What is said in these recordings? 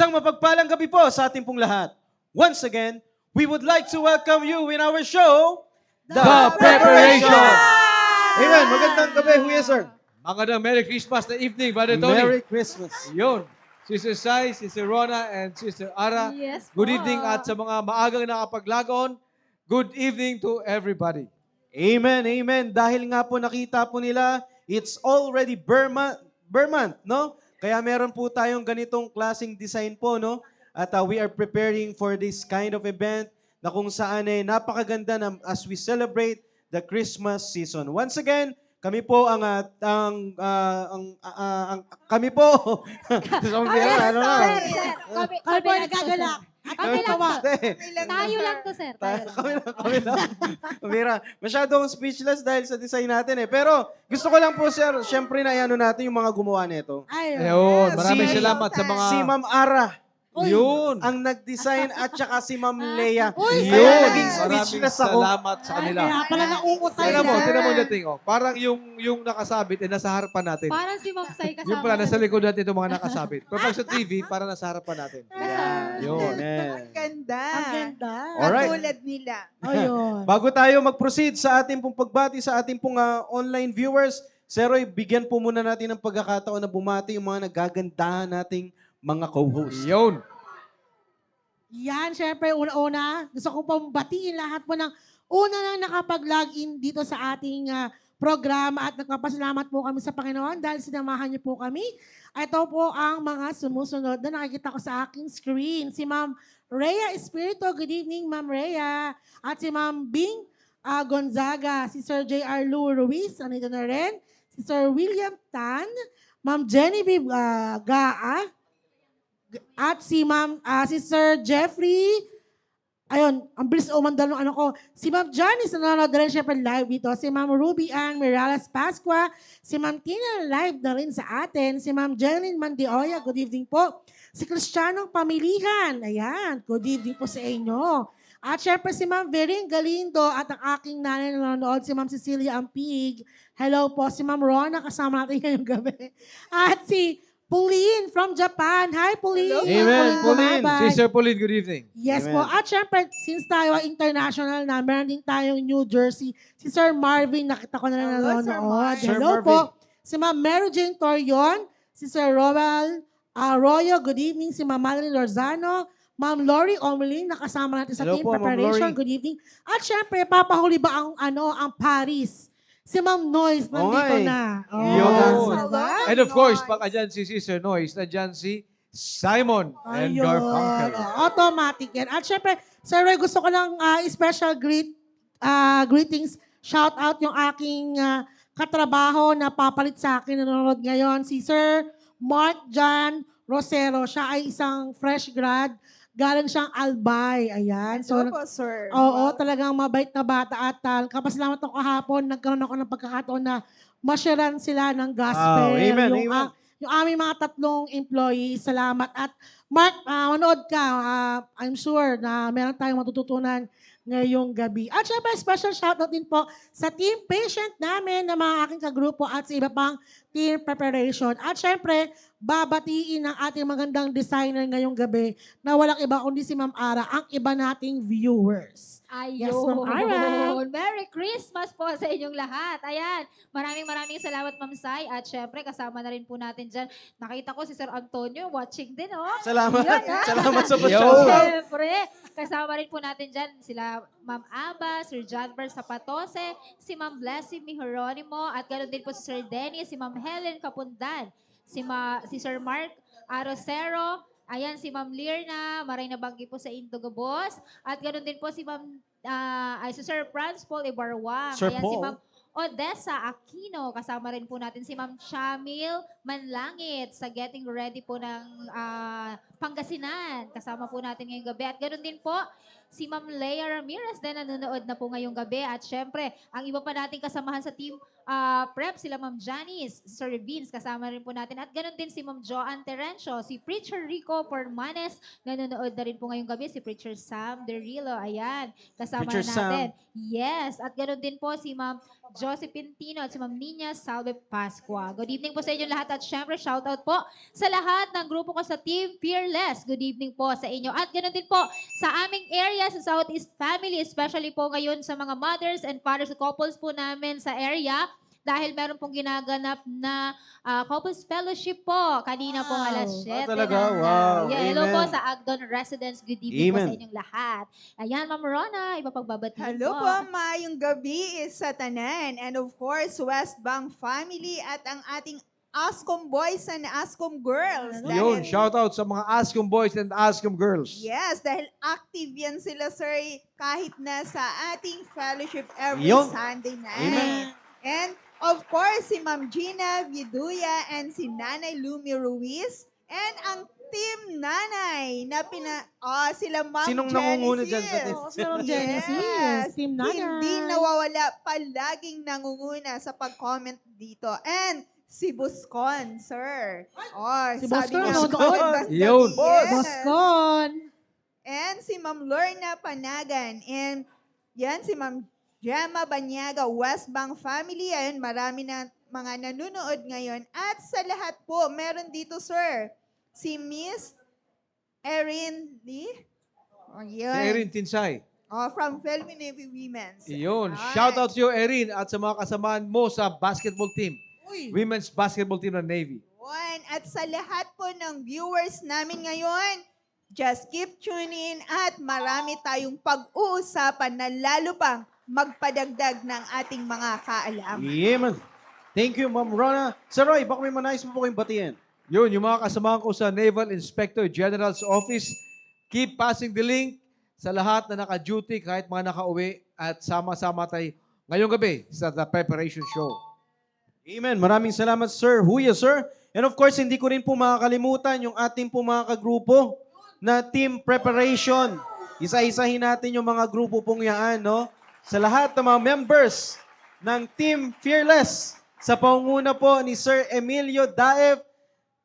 Isang mapagpalang gabi po sa ating pong lahat. Once again, we would like to welcome you in our show, The Preparation! Amen. Magandang gabi, Huya Sir. Magandang Merry Christmas na evening, Brother Tony. Merry Christmas. Yun. Sister Sai, Sister Rona, and Sister Ara. Yes Good po. evening at sa mga maagang nakapaglagon, good evening to everybody. Amen, amen. Dahil nga po nakita po nila, it's already Burr month, no? Kaya meron po tayong ganitong klaseng design po, no? At we are preparing for this kind of event na kung saan napakaganda na as we celebrate the Christmas season. Once again, kami po kami po. Kami po nagagalak. Kami lang po. Hindi. Tayo lang to, sir. Tayo lang. Kami lang. Mira, masyadong speechless dahil sa design natin eh. Pero gusto ko lang po, sir, syempre na iano natin yung mga gumawa nito. Ayun, maraming Si- salamat sa mga... Si Ma'am Ara Yun. ang nag-design at saka si Ma'am Leia. Uy, Kaya Yun. naging Maraming speechless ako. salamat sa kanila. Kaya pala nauutay Tignan mo dating, oh. Parang yung nakasabit, nasa harapan natin. Parang si Ma'am Sai kasama. Yung pala, nasa natin. likod natin itong mga nakasabit. Pero pag sa TV, parang nasa harapan natin. Yun. Amen. Ang ganda. Ang ganda. Alright. Katulad nila. Ayun. Bago tayo mag-proceed sa ating pong pagbati sa ating pong online viewers, Sir Roy, bigyan po muna natin ng pagkakataon na bumati yung mga nagagandahan nating mga co-hosts. Yun. Yan, syempre, una-una, gusto ko pong batiin lahat po ng una nang nakapag-login dito sa ating programa at nagpapasalamat po kami sa Panginoon dahil sinamahan niyo po kami. Ito po ang mga sumusunod na nakikita ko sa aking screen. Si Ma'am Rhea Espirito, good evening Ma'am Rhea. At si Ma'am Bing Gonzaga, si Sir J.R. Lou Ruiz, andito na rin. Si Sir William Tan, Ma'am Genevieve Gaa, at si si Sir Jeffrey, ayun, ang bilis umandal ng ano ko. Si Ma'am Janice, nanonood na rin syempre live dito. Si Ma'am Ruby Ann Mirales Pascua. Si Ma'am Tina, live na rin sa atin. Si Ma'am Jeline Mandioya, good evening po. Si Cristianong Pamilihan, ayan, good evening po sa inyo. At syempre si Ma'am Vering Galindo at ang aking nanay na nanonood, si Ma'am Cecilia Ampig. Hello po, si Ma'am Rona, kasama natin ngayong gabi. At si Pauline from Japan. Hi, Pauline. Amen. Pauline. Bumabay. Sister Pauline, good evening. Yes Amen. po. At syempre, since tayo ay international na, meron din tayong New Jersey. Si Sir Marvin, nakita ko na Hello, Sir nanonood. Marvin. Sir Hello Marvin. po. Si Ma'am Mary Jane Torion. Si Sir Roel Arroyo, good evening. Si Ma'am Madeline Lorzano. Ma'am Lori Omeling, nakasama natin sa Hello team po, Ma'am preparation. Lori. Good evening. At syempre, papahuli ba ang Paris? Si Ma'am Noyce, Oo nandito nga eh. na. Yun. diba? And of course, pag andyan si Sister Noyce, andyan si Simon and Ayun. Garfunkel. Automatic yan. At syempre, Sir Roy, gusto ko lang special greetings. Shout out yung aking katrabaho na papalit sa akin, nanonood ngayon. Si Sir Mark John Rosero. Siya ay isang fresh grad. Galing siyang Albay. Ayan. So, Hello po, sir. oo, talagang mabait na bata. At kapasalamat ako kahapon, nagkaroon ako ng pagkakataon na masyaran sila ng gospel. Wow, amen, yung, amen. yung aming mga tatlong employees, salamat. At Mark, manood ka. I'm sure na meron tayong matututunan ngayong gabi. At syempre, special shoutout din po sa team patient namin na mga aking kagrupo at sa iba pang team preparation. At syempre, babatiin ang ating magandang designer ngayong gabi na walang iba kundi si Ma'am Ara, ang iba nating viewers. Yes, Ma'am Ara. Ayun. Merry Christmas po sa inyong lahat. Ayan. Maraming salamat, Ma'am Sai. At syempre, kasama na rin po natin dyan. Nakita ko si Sir Antonio watching din, oh. Salamat. Yun, ah. Salamat sa Yo. pag-shout. Siyempre, kasama rin po natin dyan sila Ma'am Aba, Sir John Ber Zapatose, si Ma'am Blessing Mihoronimo, at ganoon din po si Sir Dennis, si Ma'am Helen Kapundan, si Sir Mark Arosero, ayan si Ma'am Lirna, maray na banggi po sa Indogobos, at ganoon din po si Ma'am, si Sir Franz Paul Ibarwang, Sir ayan si Paul. Ma'am Odessa Aquino, kasama rin po natin si Ma'am Chamil Manlangit sa getting ready po ng Pangasinan. Kasama po natin ngayong gabi. At ganoon din po, si Ma'am Leia Ramirez na nanonood na po ngayong gabi. At syempre, ang iba pa nating kasamahan sa team prep, sila Ma'am Janice, Sir Vince, kasama rin po natin. At ganoon din si Ma'am Joanne Terencio, si Preacher Rico Formanes, nanonood na rin po ngayong gabi. Si Preacher Sam Derilo, ayan, kasama Preacher natin. Yes, at ganoon din po si Ma'am Josephine Tino at si Ma'am Nina Salve Pascua. Good evening po sa inyo lahat at syempre shoutout po sa lahat ng grupo ko sa Team Fearless Fearless. Good evening po sa inyo. At ganoon din po sa aming area sa Southeast Family, especially po ngayon sa mga mothers and fathers couples po namin sa area. Dahil meron pong ginaganap na couples fellowship po. Kanina po Wow. alas 7 talaga? ng Wow. Yeah, hello po Amen. sa Agdon Residence. Good evening po sa Amen. inyong lahat. Ayan, Ma'am Rona, iba pagbabati Hello po, maayong gabi sa tanan. And of course, West Bank family at ang ating Ascom boys and Ascom girls. Yun, shout out sa mga Ascom boys and Ascom girls. Yes, dahil active yan sila, sir, kahit na sa ating fellowship every Yun. Sunday night. Amen. And of course, si Ma'am Gina Viduya and si Nanay Lumi Ruiz and ang Team Nanay na sila Ma'am Sinong nangunguna dyan sa team? Si Ma'am Genesis, Team Nanay. Hindi nawawala, palaging nangunguna sa pag-comment dito. And si Buscon, sir. Si sabi Buscon, niya, nanonood. magandang gabi. Yun. Yes. Boskon. And si Ma'am Lorna Panagan. And yan si Ma'am Gemma Banyaga, West Bank family. Ayun, marami na mga nanonood ngayon. At sa lahat po, meron dito, sir, si Miss Erin Lee. Oh, Si yun. Erin Tinsay. From Philippine Navy Women's. Yun. Alright. Shout out to you, Erin, at sa mga kasamaan mo sa basketball team. Women's basketball team ng Navy. Yun. At sa lahat po ng viewers namin ngayon, just keep tuning in at marami tayong pag-uusapan na lalo pang magpadagdag ng ating mga kaalaman. Yeah, man. Thank you, Ma'am Rona. Sir Roy, baka may manais mo po kayong batiin. Yun, yung mga kasamahan ko sa Naval Inspector General's Office, keep passing the link sa lahat na naka-duty, kahit mga naka-uwi, at sama-sama tayo ngayong gabi sa The Preparation Show. Amen. Maraming salamat, Sir Huya, sir. And of course, hindi ko rin po makakalimutan yung ating po mga kagrupo na team preparation. Isa-isahin natin yung mga grupo pong yaan, no? Sa lahat ng mga members ng Team Fearless, sa pangunguna po ni Sir Emilio Daef,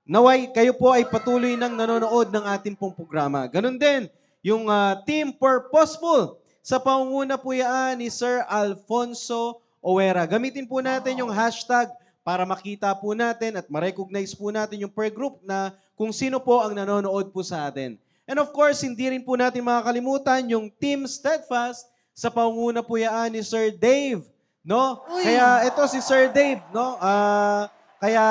naway kayo po ay patuloy nang nanonood ng ating pong programa. Ganon din, yung Team Purposeful, sa pangunguna po yan ni Sir Alfonso Owera. Gamitin po natin yung hashtag para makita po natin at ma-recognize po natin yung per group na kung sino po ang nanonood po sa atin. And of course, hindi rin po natin makakalimutan yung Team Steadfast sa pangunguna po yan ni Sir Dave. No? Kaya ito si Sir Dave, no? Kaya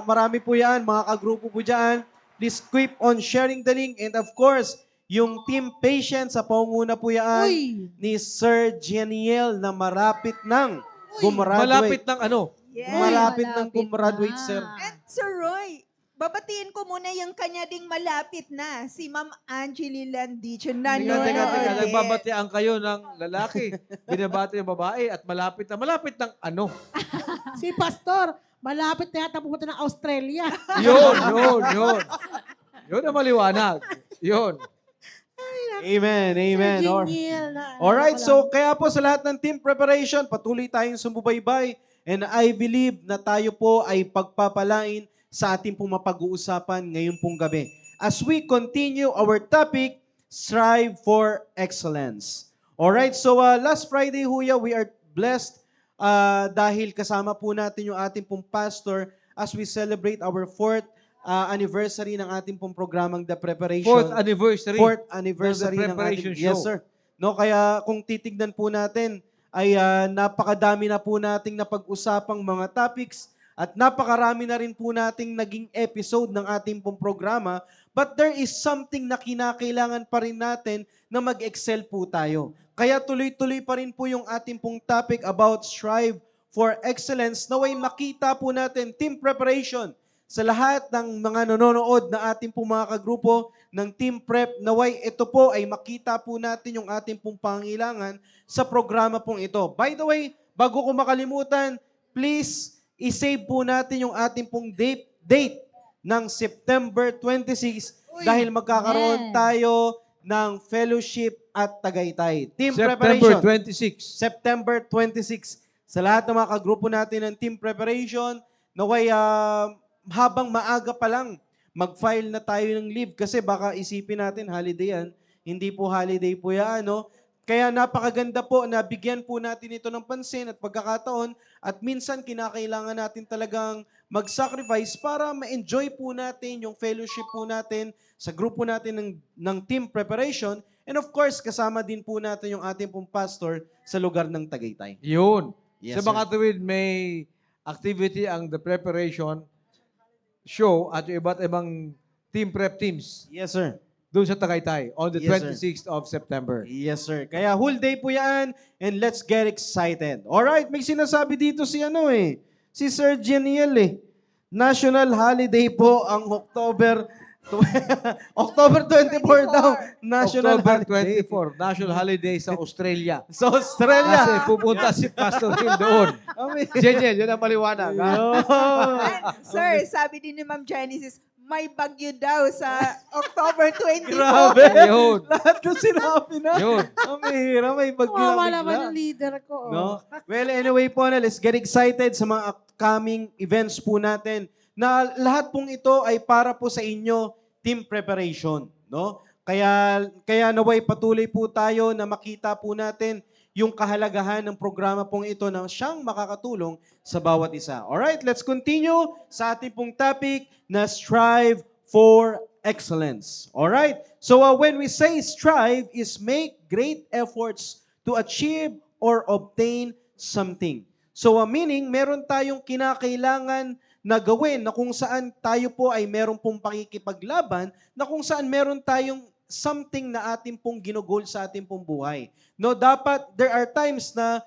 marami po yan, mga kagrupo po dyan. Please keep on sharing the link. And of course, yung Team Patient sa pangunguna po yan ni Sir Janiel na marapit ng gumraduate. Malapit ng ano? Yes. Malapit ng Malapit gumraduate, na. sir. And Sir Roy, babatiin ko muna yung kanya ding malapit na, si Ma'am Angeli Landicho. Teka, nagbabatian kayo ng lalaki. Binabati yung babae at malapit ng ano? Si Pastor, malapit na yata pupunta ng Australia. Yun. Yun ang maliwanag. Yun. Amen, amen. Sir Or, Jingil na- alright, ano ko so kaya po sa lahat ng team preparation, patuloy tayong sumubaybay. And I believe na tayo po ay pagpapalain sa ating pong mapag-uusapan ngayon pong gabi. As we continue our topic, Strive for Excellence. Alright, so last Friday, Huya, we are blessed dahil kasama po natin yung ating pong pastor as we celebrate our 4th anniversary ng ating pong programang The Preparation. Fourth anniversary. 4th anniversary The ng Preparation ating... Yes, Show. sir. No, kaya kung titignan po natin, ay napakadami na po nating napag-usapang mga topics at napakarami na rin po nating naging episode ng ating pong programa. But there is something na kinakailangan pa rin natin na mag-excel po tayo. Kaya tuloy-tuloy pa rin po yung ating pong topic about strive for excellence. Naway makita po natin team preparation sa lahat ng mga nanonood na ating pong mga kagrupo ng Team Prep, naway ito po ay makita po natin yung ating pong pangailangan sa programa pong ito. By the way, bago ko makalimutan, please isave po natin yung ating pong date ng September 26 dahil magkakaroon Yes. tayo ng fellowship at Tagaytay. Team September Preparation. 26. September 26. Sa lahat ng mga kagrupo natin ng Team Preparation, naway habang maaga pa lang, mag-file na tayo ng leave kasi baka isipin natin holiday yan. Hindi po holiday po yan, no? Kaya napakaganda po na bigyan po natin ito ng pansin at pagkakataon at minsan kinakailangan natin talagang mag-sacrifice para ma-enjoy po natin yung fellowship po natin sa grupo natin ng team preparation. And of course, kasama din po natin yung ating pong pastor sa lugar ng Tagaytay. Yun. Yes, sa mga tuwid, may activity ang the preparation show at yung iba't ibang team prep teams Yes, sir. doon sa Tagaytay on the Yes, sir. 26th of September. Yes, sir. Kaya whole day po yan and let's get excited. Alright, may sinasabi dito si Sir Janiel National holiday po ang October 24 daw. National October holiday. 24, national holiday sa Australia. Sa Australia. Kasi pupunta si Pastor Hill doon. Amen. Jenjen, yun ang maliwanag. ha? Yun. And, sir, sabi din ni Ma'am Genesis, may bagyo daw sa October 24. Grabe. Yun. Lahat na sinabi na. Yun. Ang mahirap, may bagyo Kawawa na naman bigla. yung leader ko. No? Well, anyway po let's get excited sa mga upcoming events po natin na lahat pong ito ay para po sa inyo team preparation, no? Kaya naway patuloy po tayo na makita po natin yung kahalagahan ng programa pong ito na siyang makakatulong sa bawat isa. Alright, let's continue sa ating pong topic na strive for excellence. Alright, so when we say strive is make great efforts to achieve or obtain something. So meaning, meron tayong kinakailangan na gawin na kung saan tayo po ay meron pong pakikipaglaban, na kung saan meron tayong something na ating pong ginugol sa ating pong buhay. No, dapat, there are times na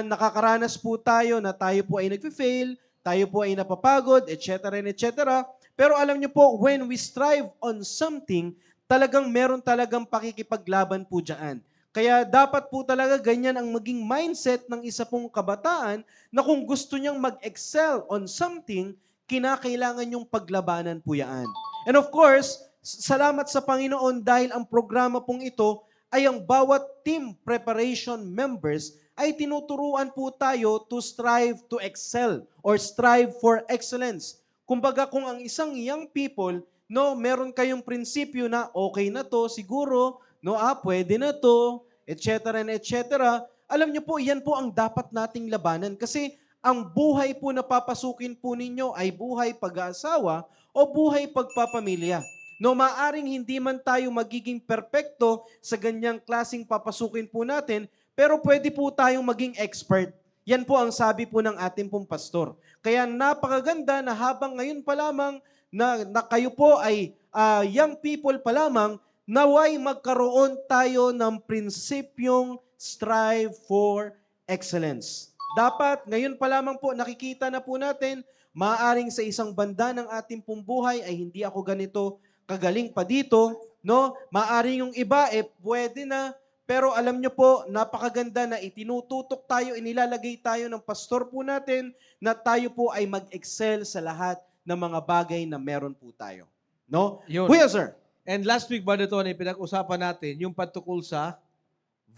nakakaranas po tayo na tayo po ay nag-fail, tayo po ay napapagod, etc. and etc. Pero alam niyo po, when we strive on something, talagang meron talagang pakikipaglaban po dyan. Kaya dapat po talaga ganyan ang maging mindset ng isa pong kabataan na kung gusto niyang mag-excel on something, kinakailangan yung paglabanan po yan. And of course, salamat sa Panginoon dahil ang programa pong ito ay ang bawat team preparation members ay tinuturuan po tayo to strive to excel or strive for excellence. Kumbaga kung ang isang young people, no, meron kayong prinsipyo na okay na to, siguro, no, pwede na to, etc. and etc. Alam niyo po, yan po ang dapat nating labanan kasi ang buhay po na papasukin po ninyo ay buhay pag-aasawa o buhay pagpapamilya. No, maaring hindi man tayo magiging perpekto sa ganyang klaseng papasukin po natin, pero pwede po tayong maging expert. Yan po ang sabi po ng ating pong pastor. Kaya napakaganda na habang ngayon pa lamang na kayo po ay young people pa lamang, naway magkaroon tayo ng prinsipyong strive for excellence. Dapat ngayon pa lamang po nakikita na po natin, maaring sa isang banda ng ating pong buhay ay hindi ako ganito kagaling pa dito, no? Maaring yung iba pwede na, pero alam nyo po, napakaganda na itinututok tayo, inilalagay tayo ng pastor po natin na tayo po ay mag-excel sa lahat ng mga bagay na meron po tayo. No? Yun. Kuya, sir. And last week ba nito, pinag-usapan natin yung patukol sa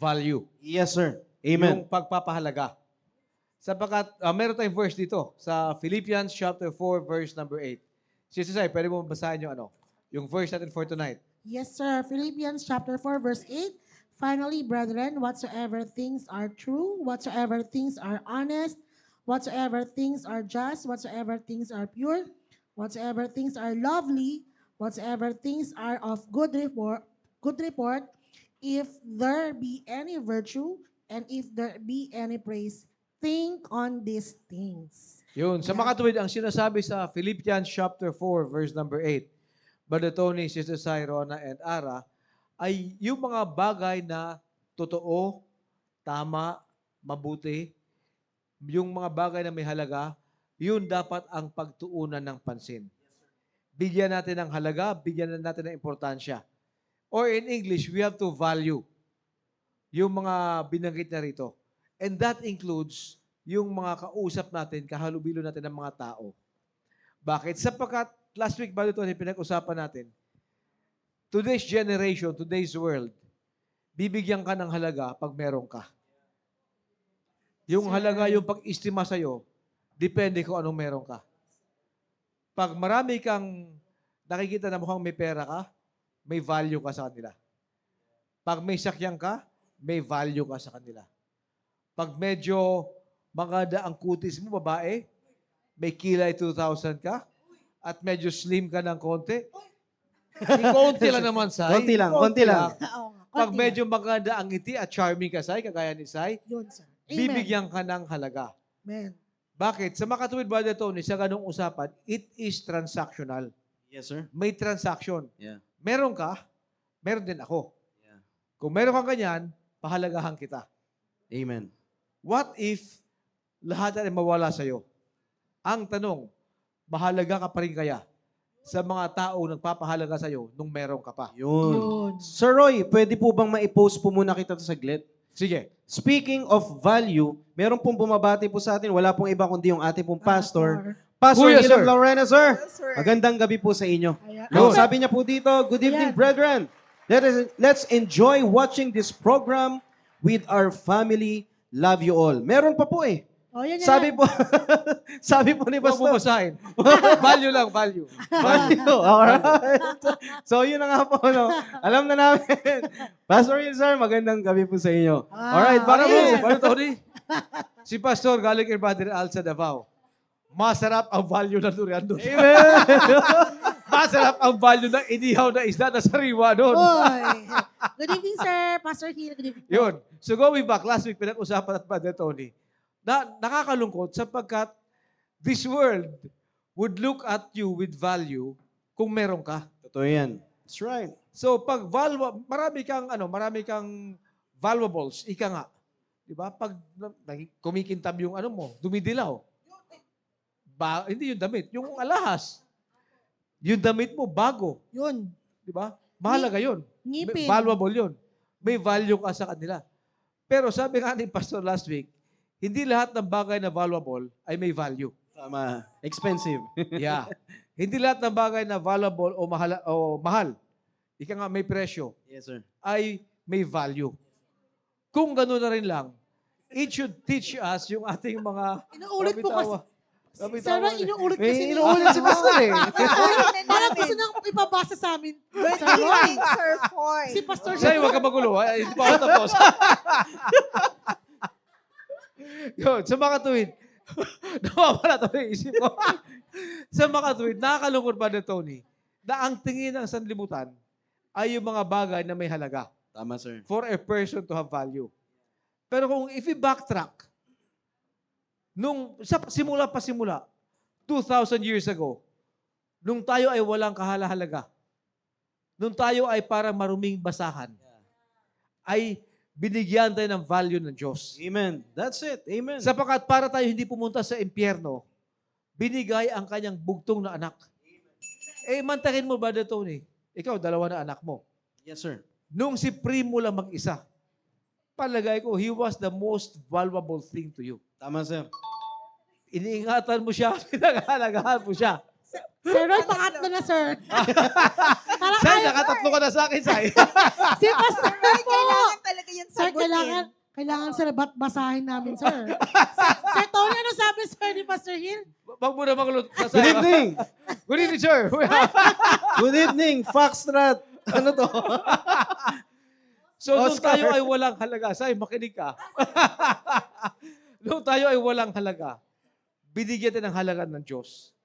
value. Yes, sir. Yung Amen. pagpapahalaga. Sapagkat meron tayong verse dito sa Philippians chapter 4 verse number 8. Sisay, pwede mo basahin yung verse natin for tonight. Yes, sir. Philippians chapter 4, verse 8. Finally, brethren, whatsoever things are true, whatsoever things are honest, whatsoever things are just, whatsoever things are pure, whatsoever things are lovely, whatsoever things are of good report, if there be any virtue, and if there be any praise, think on these things. Yun. Sa mga tuwid, ang sinasabi sa Philippians chapter 4 verse number 8, Brother Tony, Sister Sai, Rona, and Ara, ay yung mga bagay na totoo, tama, mabuti, yung mga bagay na may halaga, yun dapat ang pagtuunan ng pansin. Bigyan natin ng halaga, bigyan natin ng importansya. Or in English, we have to value yung mga binanggit na rito. And that includes yung mga kausap natin, kahalubilo natin ng mga tao. Bakit? Sapagkat last week ba ito pinag-usapan natin, today's generation, today's world, bibigyan ka ng halaga pag meron ka. Yung halaga, yung pag-estima sa'yo, depende kung anong meron ka. Pag marami kang nakikita na mukhang may pera ka, may value ka sa kanila. Pag may sakyan ka, may value ka sa kanila. Pag medyo maganda ang kutis mo, babae, may kilay 2,000 ka, at medyo slim ka ng konti, konti lang naman, Sai. Konti lang, konti lang. Oo nga. Pag konti medyo maganda ang ngiti at charming ka, Sai, kagaya ni Sai, lang. Yun, sir. Amen. bibigyan ka ng halaga. Amen. Bakit? Sa makatuwid, Brother Tony, sa ganung usapan, it is transactional. Yes, sir. May transaction. Yeah. Meron ka, meron din ako. Yeah. Kung meron kang ganyan, pahalagahan kita. Amen. What if lahat ay mawala sa'yo? Ang tanong, mahalaga ka pa rin kaya sa mga tao nagpapahalaga sa'yo nung meron ka pa? Yun. Yun. Sir Roy, pwede po bang ma-post po muna kita to saglit? Sige. Speaking of value, meron pong bumabati po sa atin. Wala pong iba kundi yung ating pong pastor. Pastor. Pastor Kuya, Hilab sir. Lorena, sir. Yes, sir. Magandang gabi po sa inyo. Ayan. No, Amen. sabi niya po dito, good evening, Ayan. brethren. Let's enjoy watching this program with our family. Love you all. Meron pa po eh. Oh, yan, yan. Sabi po, sabi po ni Huwag mo Pastor. basahin. Value lang, value. Value. Alright. So, yun na nga po. No? Alam na namin. Pastor Hill, sir, magandang gabi po sa inyo. Alright, baka po. Ayan. Brother Tony, si Pastor galing kay Brother Al sa Davao. Masarap ang value ng durian doon. Amen. Masarap ang value ng inihaw na isda na sariwa doon. Oy. Good evening, sir. Pastor Hill. Good evening. Yun. So going back, last week pinag-usapan at Brother Tony, na nakakalungkot sapagkat this world would look at you with value kung meron ka. Totoo yan. That's right. So pag marami kang valuables, ika nga. 'Di ba? Pag kumikintab yung mo, dumidilaw. Hindi yung damit, yung alahas. Yung damit mo bago, Yun. 'di ba? Mahalaga 'yun. Ngipin. Valuable 'yun. May value ka sa kanila. Pero sabi nga ni Pastor last week, hindi lahat ng bagay na valuable ay may value. Tama. Expensive. Yeah. Hindi lahat ng bagay na valuable o mahal, ika nga may presyo, Yes, sir. ay may value. Kung gano'n na rin lang, it should teach us yung ating mga Inuulit mo kasi. Sir, inuulit May kasi. inuulit si Pastor eh. Parang gusto nang ipabasa sa amin. Good Sir Roy. evening, Sir Foy. Si Pastor Say, huwag ka magulo. Hindi pa ako tapos. Yun, sa mga tuwid, nawawala to yung isip ko. Sa mga tuwid, nakakalungkot ba na Tony, na ang tingin ng sanlibutan ay yung mga bagay na may halaga Tama, sir. for a person to have value. Pero kung if we backtrack, simula 2,000 years ago, nung tayo ay walang kahalahalaga, nung tayo ay parang maruming basahan, ay binigyan tayo ng value ng Diyos. Amen. That's it. Amen. Sapagkat para tayo hindi pumunta sa impyerno, binigay ang kanyang bugtong na anak. Eh, mantakin mo, Brother Tony, ikaw, 2 na anak mo. Yes, sir. Nung si Primo lang mag-isa, palagay ko, he was the most valuable thing to you. Tama, sir. Iniingatan mo siya, pinag-alagahan mo siya. Sir Roy, pangatlo na, sir. Parang Say, ayaw. nakatatlo ka na sa akin, Say. Si Pastor Ay, po. kailangan talaga yun Sir, sagutin. kailangan sir, basahin namin, sir. Sir Tony, ano sabi, sir, ni Pastor Hill? Wag mo na maglulot. Good evening. Good evening, sir. Good evening, Foxtrot. Ano to? So, nung Oscar. tayo ay walang halaga, Say, makinig ka. Nung tayo ay walang halaga, binigyan tayo ng halaga ng Diyos.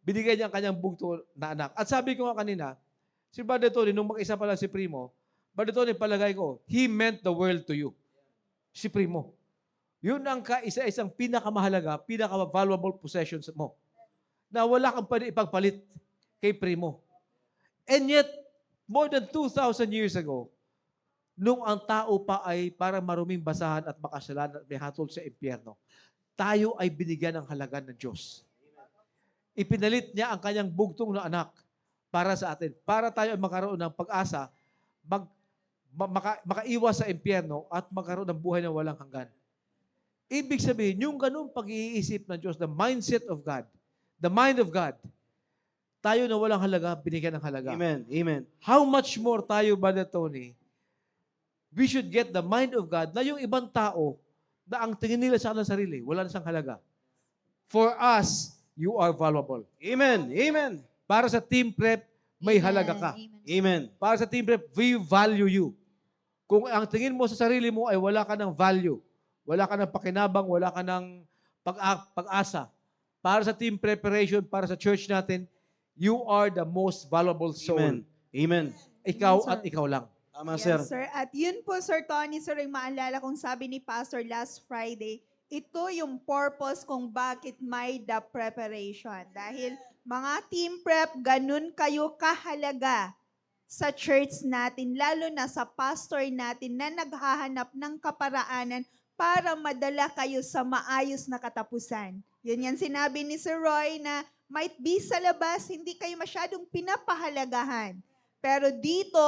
Binigyan niya ang kanyang bugto na anak. At sabi ko nga kanina, si Brother Tony, nung mag-isa pa lang si Primo, Brother Tony, palagay ko, he meant the world to you. Si Primo. Yun ang kaisa-isang pinakamahalaga, pinaka-valuable possessions mo. Na wala kang pwede ipagpalit kay Primo. And yet, more than 2,000 years ago, nung ang tao pa ay parang maruming basahan at makasalanan at may hatol sa impyerno, tayo ay binigyan ng halaga ng Diyos. Ipinalit niya ang kanyang bugtong na anak para sa atin. Para tayo ay magkaroon ng pag-asa, makaiwas sa impyerno at magkaroon ng buhay na walang hanggan. Ibig sabihin, yung ganung pag-iisip ng Diyos, the mindset of God, the mind of God, tayo na walang halaga, binigyan ng halaga. Amen. Amen. How much more tayo, Brother Tony, we should get the mind of God na yung ibang tao na ang tingin nila sa kanilang sarili, wala na siyang halaga. For us, you are valuable. Amen. Amen. Para sa team prep, may Amen. halaga ka. Amen. Amen. Para sa team prep, we value you. Kung ang tingin mo sa sarili mo ay wala ka ng value, wala ka ng pakinabang, wala ka ng pag-asa, para sa team preparation, para sa church natin, you are the most valuable soul. Amen. Amen. Ikaw Amen, sir. at ikaw lang. Tama, Yes, sir. sir. At yun po, Sir Tony, sir, yung maalala kong sabi ni Pastor last Friday, ito yung purpose kung bakit may the preparation. Dahil mga team prep, ganun kayo kahalaga sa church natin, lalo na sa pastor natin na naghahanap ng kaparaanan para madala kayo sa maayos na katapusan. Yun yan sinabi ni Sir Roy na might be sa labas, hindi kayo masyadong pinapahalagahan. Pero dito,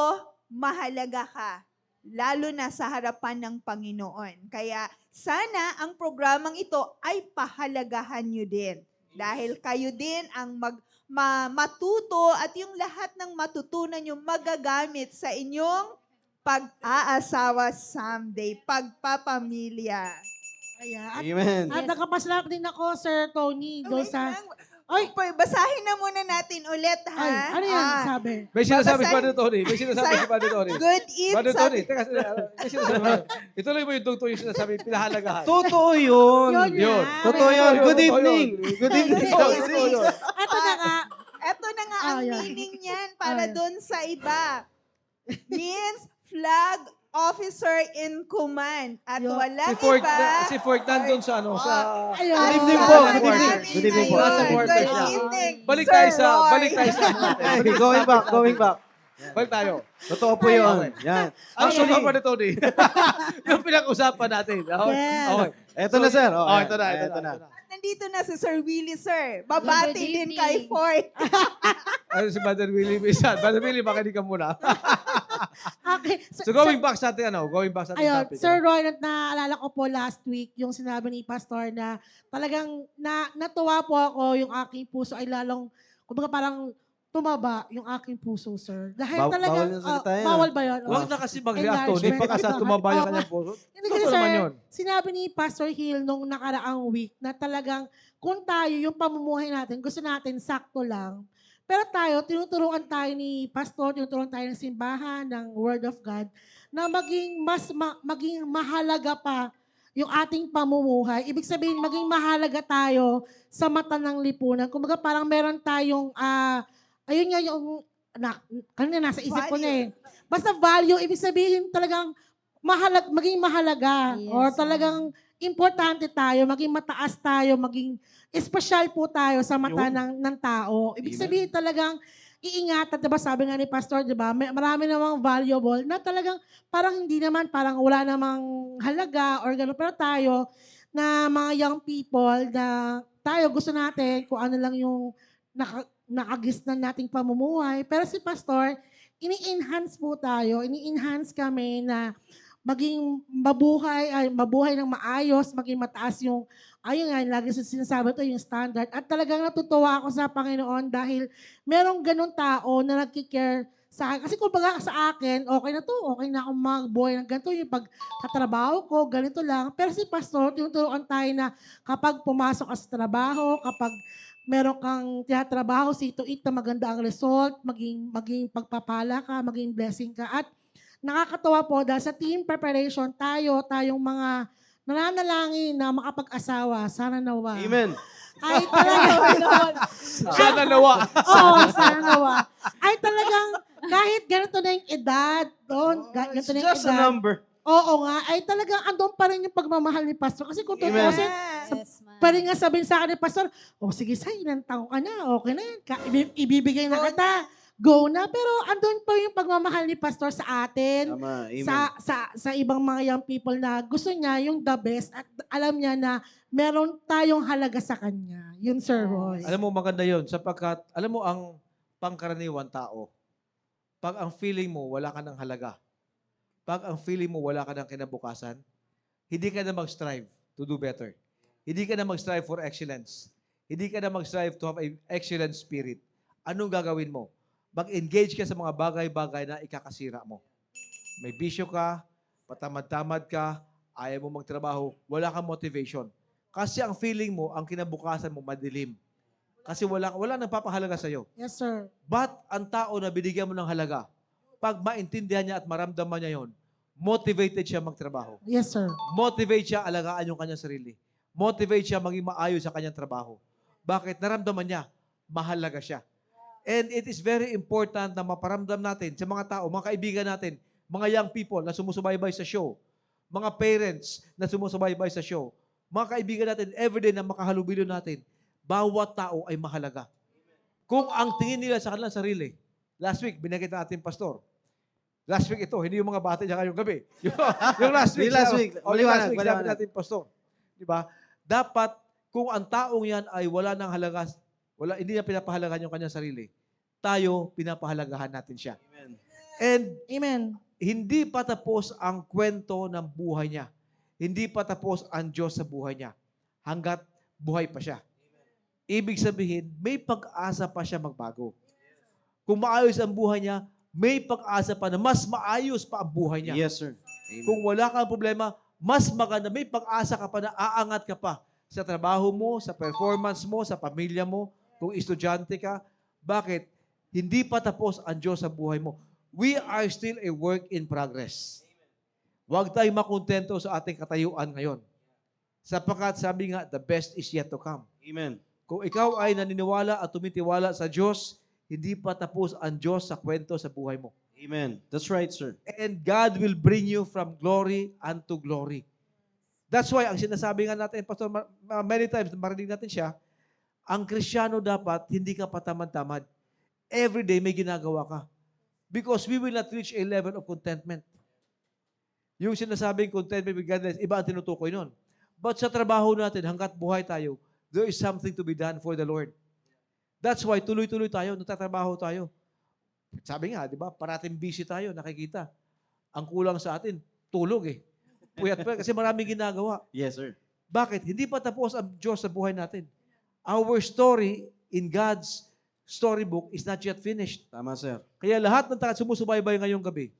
mahalaga ka, lalo na sa harapan ng Panginoon. Kaya sana ang programang ito ay pahalagahan nyo din. Dahil kayo din ang matuto at yung lahat ng matutunan nyo magagamit sa inyong pag-aasawa someday, pagpapamilya. Ayan. Amen. At nagkapasalamat din ako, Sir Tony, doon sa... Ay, basahin na muna natin ulit, ha? Ay, ano yan sabi? May sinasabi si Babasahin- Brother Tony. May sinasabi si Brother Tony. Good eat, Brother sabi. Tony, teka, may sinasabi. Ituloy mo yung tungtong yung sinasabi, pinahalagahan. Totoo yun. Yun Yun. nga. Totoo yun. Good Totoo evening. yun. Good evening. Totoo yun, totoo yun. Ito na nga. Eto na nga ang Ayan. meaning niyan para Ayan. doon sa iba. Means flag officer in command. At Yo. walang Si iba. Fort nandun sa ano, sa... Ayun. Good evening Ang po. sabi Good evening. namin Good evening po. ngayon. Nasa quarter Good siya. evening, Balik Sir tayo sa... Roy. Balik tayo sa... Hey, going back, going back. Balik tayo. Totoo po yun. Yan. Actually, Actually, Brother Tony, yung pinag-usapan natin. Okay. Yes. Okay. eto na, sir. Oh, Oh, ayan. ito na, ito Eto na. Nandito na si Sir Willie, sir. Babati Good din evening. kay Fort. Ano si Brother Willie? Brother Willie, makinig ka muna. Okay. So going back sa ating going back sa ating Ayun, topic. Sir Roy, naalala ko po last week yung sinabi ni Pastor na talagang natuwa po ako yung aking puso ay lalong, kumbaga parang tumaba yung aking puso, sir. Dahil talagang, bawal yung salita yan. bawal ba yun? Huwag na kasi mag-react, Tony. Enlargement. Pagkasa tumaba yung Oo. kanyang puso. Hindi Totoo kasi, naman sir, yun. sinabi ni Pastor Hill nung nakaraang week na talagang kung tayo, yung pamumuhay natin, gusto natin sakto lang. Pero tayo, tinuturuan tayo ni Pastor, tinuturuan tayo ng simbahan, ng Word of God, na maging maging mahalaga pa yung ating pamumuhay. Ibig sabihin, maging mahalaga tayo sa mata ng lipunan. Kumbaga parang meron tayong, ayun nga yung, kanina nasa isip ko na eh. Basta value, ibig sabihin talagang maging mahalaga. Yes, Or talagang importante tayo, maging mataas tayo, maging espesyal po tayo sa mata ng tao. Ibig Amen. sabihin talagang iingatan, diba sabi nga ni Pastor, diba, marami namang valuable na talagang parang hindi naman, parang wala namang halaga or gano'n. Pero tayo, na mga young people, na tayo gusto natin kung ano lang yung nakagisnan nating pamumuhay. Pero si Pastor, ini-enhance po tayo, ini-enhance kami na maging mabuhay ng maayos, maging mataas yung, ayun nga, lagi sinasabi ito, yung standard. At talagang natutuwa ako sa Panginoon dahil merong ganun tao na nagkikare sa akin. Kasi kung baga sa akin, okay na to, okay na akong magbuhay ng ganito, yung pagtatrabaho ko, ganito lang. Pero si Pastor, tinuturuan tayo na kapag pumasok ka sa trabaho, kapag meron kang tinatrabaho, see to it na maganda ang result, maging pagpapala ka, maging blessing ka. At nakakatawa po dahil sa team preparation, tayong mga nananalangin na makapag-asawa, sana nawa. Amen. Ay talagang, Sana nawa. oo, sana nawa. Ay talagang, kahit ganito na yung edad, ganito na yung Just a edad, number. oo nga, ay talagang andun pa rin yung pagmamahal ni Pastor. Kasi kung Amen. tutusin, Yes, ma'am. pa rin nga sabihin sa akin ni Pastor, sige, say, ilang taon ka na, okay na yan. Ibibigay na kita. Go na. Pero andun pa yung pagmamahal ni Pastor sa atin, Tama. Amen. sa ibang mga young people na gusto niya yung the best at alam niya na meron tayong halaga sa kanya. Yun, Sir Roy. Alam mo, maganda yun. Sapagkat, alam mo, ang pangkaraniwan tao, pag ang feeling mo, wala ka ng halaga, pag ang feeling mo, wala ka ng kinabukasan, hindi ka na mag-strive to do better. Hindi ka na mag-strive for excellence. Hindi ka na mag-strive to have an excellent spirit. Anong gagawin mo? Mag-engage ka sa mga bagay-bagay na ikakasira mo. May bisyo ka, patamad-tamad ka, ayaw mo magtrabaho, wala kang motivation. Kasi ang feeling mo, ang kinabukasan mo, madilim. Kasi wala nagpapahalaga sa'yo. Yes, sir. But ang tao na binigyan mo ng halaga, pag maintindihan niya at maramdaman niya yon, motivated siya magtrabaho. Yes, sir. Motivate siya alagaan yung kanyang sarili. Motivate siya maging maayos sa kanyang trabaho. Bakit? Naramdaman niya, mahalaga siya. And it is very important na maparamdam natin sa mga tao, mga kaibigan natin, mga young people na sumusubaybay sa show, mga parents na sumusubaybay sa show, mga kaibigan natin, everyday na makahalubilo natin, bawat tao ay mahalaga. Kung ang tingin nila sa kanilang sarili, last week, binagit natin pastor, last week ito, hindi yung mga bata niya ngayong gabi. Yung last week. Yung last week. Last Maliwanag, week, sabi maliwanag. natin, pastor. Di ba? Dapat, kung ang taong yan ay wala ng halaga, hindi niya pinapahalagahan yung kanyang sarili, tayo, pinapahalagahan natin siya. Amen. And Amen. hindi pa tapos ang kwento ng buhay niya. Hindi pa tapos ang Diyos sa buhay niya. Hanggat buhay pa siya. Ibig sabihin, may pag-asa pa siya magbago. Kung maayos ang buhay niya, may pag-asa pa na mas maayos pa ang buhay niya. Yes, sir. Amen. Kung wala kang problema, mas maganda, may pag-asa ka pa na aangat ka pa sa trabaho mo, sa performance mo, sa pamilya mo, kung estudyante ka. Bakit? Hindi pa tapos ang Diyos sa buhay mo. We are still a work in progress. Huwag tayong makontento sa ating katayuan ngayon. Sapagkat sabi nga, the best is yet to come. Amen. Kung ikaw ay naniniwala at tumitiwala sa Diyos, hindi pa tapos ang Diyos sa kwento sa buhay mo. Amen. That's right, sir. And God will bring you from glory unto glory. That's why, ang sinasabi nga natin, Pastor, many times, marinig natin siya, ang Kristiyano dapat, hindi ka patamad-tamad. Every day may ginagawa ka. Because we will not reach a level of contentment. Yung sinasabing contentment with godliness, iba ang tinutukoy nun. But sa trabaho natin, hanggat buhay tayo, there is something to be done for the Lord. That's why tuloy-tuloy tayo, nagtatrabaho tayo. Sabi nga, di ba, parating busy tayo, nakikita. Ang kulang sa atin, tulog eh. Puyat pa kasi maraming ginagawa. Yes, sir. Bakit? Hindi pa tapos ang Diyos sa buhay natin. Our story in God's storybook is not yet finished. Tama, sir. Kaya lahat ng sumusubaybay ngayong gabi,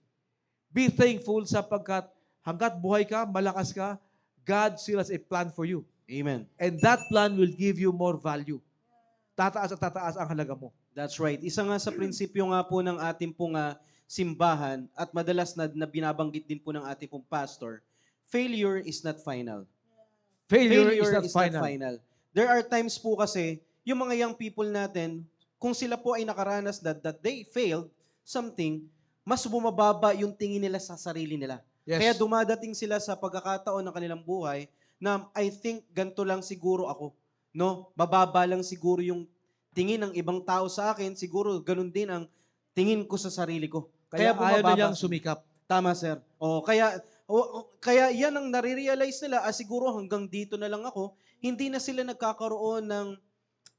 be thankful sapagkat hanggat buhay ka, malakas ka, God still has a plan for you. Amen. And that plan will give you more value. Tataas at tataas ang halaga mo. That's right. Isa nga sa prinsipyo nga po ng ating pong simbahan at madalas na binabanggit din po ng ating pong pastor, failure is not final. Failure is not final. There are times po kasi, yung mga young people natin, kung sila po ay nakaranas that they failed something, mas bumababa yung tingin nila sa sarili nila. Yes. Kaya dumadating sila sa pagkakataon ng kanilang buhay na I think ganito lang siguro ako. No? Mababa lang siguro yung tingin ng ibang tao sa akin, siguro ganun din ang tingin ko sa sarili ko. Kaya ayaw na niyang sila. sumikap. Tama, sir. Kaya yan ang nare-realize nila, siguro hanggang dito na lang ako, hindi na sila nagkakaroon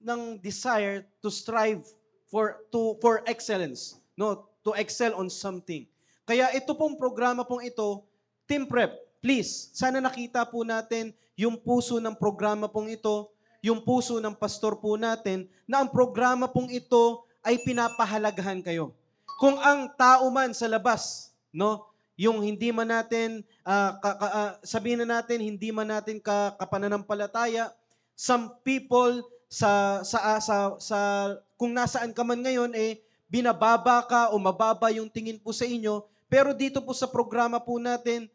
ng desire to strive for excellence, no? To excel on something. Kaya ito pong programa pong ito, Team Prep, please, sana nakita po natin yung puso ng programa pong ito, yung puso ng pastor po natin, na ang programa pong ito ay pinapahalagahan kayo. Kung ang tao man sa labas, no, yung hindi man natin, sabihin na natin, hindi man natin kapananampalataya, some people kung nasaan ka man ngayon, binababa ka o mababa yung tingin po sa inyo, pero dito po sa programa po natin,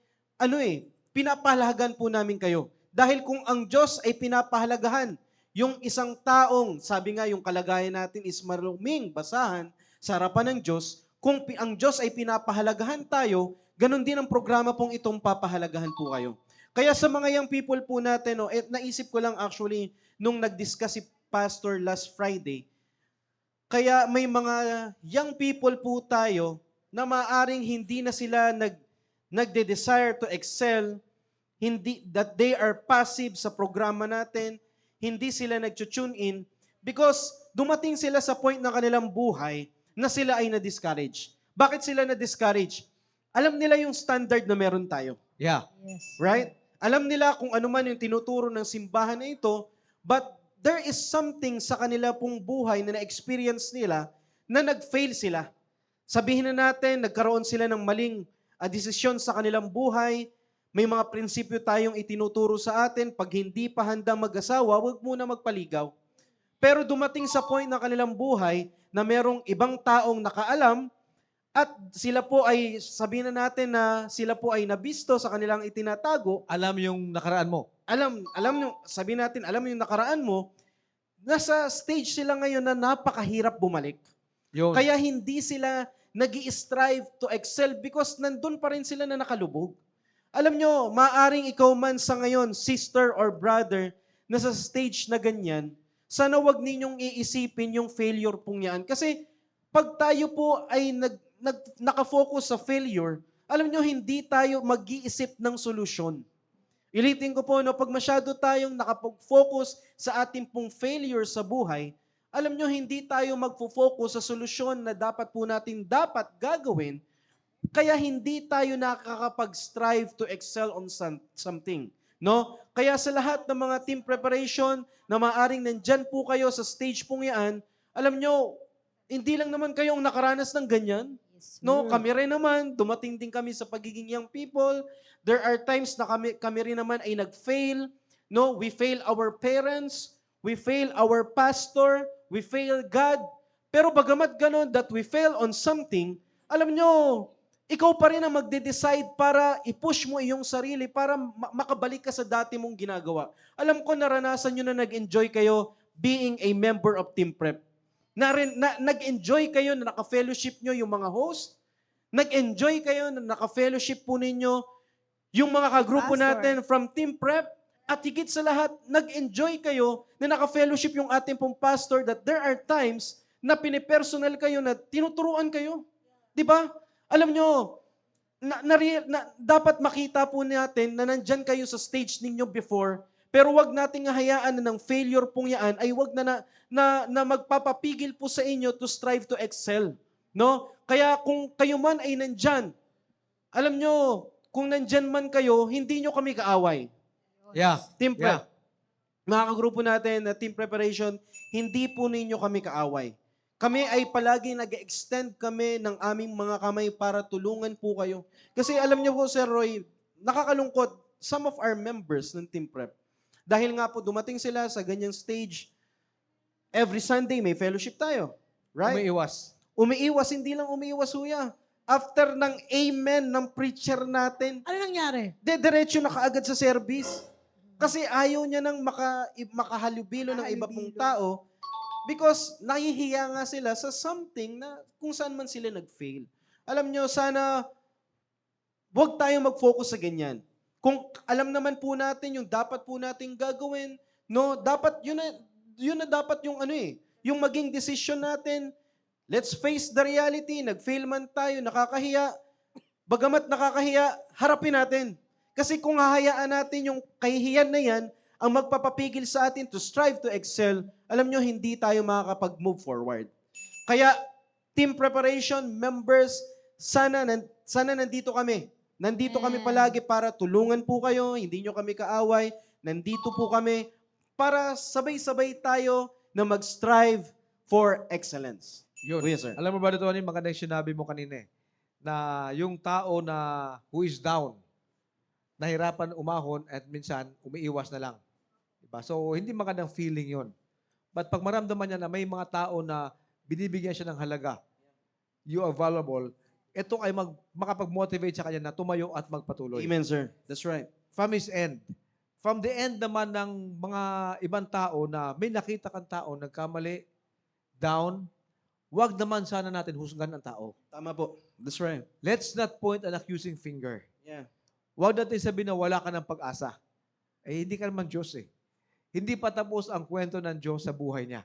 pinapahalagahan po namin kayo. Dahil kung ang Diyos ay pinapahalagahan, yung isang taong, sabi nga yung kalagayan natin is maruming basahan sa harapan ng Diyos, kung ang Diyos ay pinapahalagahan tayo, ganun din ang programa pong itong papahalagahan po kayo. Kaya sa mga young people po natin, naisip ko lang actually, nung nag-discuss si Pastor last Friday, kaya may mga young people po tayo na maaring hindi na sila nagde-desire to excel, that they are passive sa programa natin, hindi sila nag-tune in because dumating sila sa point ng kanilang buhay na sila ay na-discourage. Bakit sila na-discourage? Alam nila yung standard na meron tayo. Yeah. Yes. Right? Alam nila kung ano man yung tinuturo ng simbahan na ito, but there is something sa kanila pong buhay na na-experience nila na nag-fail sila. Sabihin na natin, nagkaroon sila ng maling desisyon sa kanilang buhay, may mga prinsipyo tayong itinuturo sa atin, pag hindi pa handa mag-asawa, huwag muna magpaligaw. Pero dumating sa point ng kanilang buhay na merong ibang taong nakaalam at sila po ay, sabihin na natin na sila po ay nabisto sa kanilang itinatago, Alam yung nakaraan mo. alam yung nakaraan mo, nasa stage sila ngayon na napakahirap bumalik. Yun. Kaya hindi sila nag-i-strive to excel because nandun pa rin sila na nakalubog. Alam nyo, maaring ikaw man sa ngayon, sister or brother, na sa stage na ganyan, sana wag ninyong iisipin yung failure pong yan. Kasi pag tayo po ay nakafocus sa failure, alam nyo, hindi tayo mag-iisip ng solusyon. Ulitin ko po, no, pag masyado tayong nakapag-focus sa ating pong failure sa buhay, alam nyo, hindi tayo magfo-focus sa solusyon na dapat po natin gagawin, kaya hindi tayo nakakapag-strive to excel on something. No? Kaya sa lahat ng mga team preparation na maaring nandyan po kayo sa stage pong yan, alam nyo, hindi lang naman kayong nakaranas ng ganyan. No, kami rin naman, dumating din kami sa pagiging young people. There are times na kami rin naman ay nag-fail. No, we fail our parents, we fail our pastor, we fail God. Pero bagamat ganon that we fail on something, alam nyo, ikaw pa rin ang magde-decide para i-push mo iyong sarili para makabalik ka sa dati mong ginagawa. Alam ko naranasan nyo na nag-enjoy kayo being a member of Team Prep. Nag-enjoy kayo na naka-fellowship nyo yung mga host. Nag-enjoy kayo na naka-fellowship po ninyo yung mga kagrupo Pastor. natin from Team Prep. At higit sa lahat, nag-enjoy kayo na naka-fellowship yung ating pong pastor that there are times na pinipersonal kayo na tinuturuan kayo. Di ba? Alam nyo, dapat makita po natin na nandyan kayo sa stage ninyo before, pero wag nating hayaan na ng failure pong yan ay wag na magpapapigil po sa inyo to strive to excel. No? Kaya kung kayo man ay nandyan, alam nyo, kung nandyan man kayo, hindi nyo kami kaaway. Yeah. Team Prep. Yeah. Mga kagrupo natin na team preparation, hindi po ninyo kami kaaway. Kami ay palagi nag-extend kami ng aming mga kamay para tulungan po kayo. Kasi alam niyo po, Sir Roy, nakakalungkot, some of our members ng Team Prep, dahil nga po dumating sila sa ganyang stage, every Sunday may fellowship tayo. Right? Umiiwas. Umiiwas, hindi lang umiiwas huya. After ng amen ng preacher natin, Ano nangyari? diretso na kaagad sa service. Kasi ayaw niya nang makahalubilo ng iba pong tao because nahihiya nga sila sa something na kung saan man sila nag-fail. Alam nyo, sana huwag tayong mag-focus sa ganyan. Kung alam naman po natin yung dapat po nating gagawin, no, dapat yun na dapat yung yung maging decision natin. Let's face the reality. Nag-fail man tayo, nakakahiya. Bagamat nakakahiya, harapin natin. Kasi kung hahayaan natin yung kahihiyan na yan, ang magpapapigil sa atin to strive to excel, alam nyo, hindi tayo makakapag-move forward. Kaya, team preparation, members, sana nandito kami. Nandito kami palagi para tulungan po kayo, hindi nyo kami kaaway. Nandito po kami para sabay-sabay tayo na mag-strive for excellence. Yun. Yes, sir. Alam mo ba, Tony, maganda yung sinabi mo kanina na yung tao na who is down, nahirapan umahon at minsan umiiwas na lang. Diba? So, hindi magandang feeling yon. But pag maramdaman niya na may mga tao na binibigyan siya ng halaga, you are valuable, ito ay makapag-motivate sa kanya na tumayo at magpatuloy. Amen, sir. That's right. From his end. From the end naman ng mga ibang tao na may nakita kang tao, nagkamali, down, wag naman sana natin husgan ang tao. Tama po. That's right. Let's not point an accusing finger. Yeah. Huwag natin sabihin na wala ka ng pag-asa. Eh, hindi ka naman Diyos eh. Hindi pa tapos ang kwento ng Diyos sa buhay niya.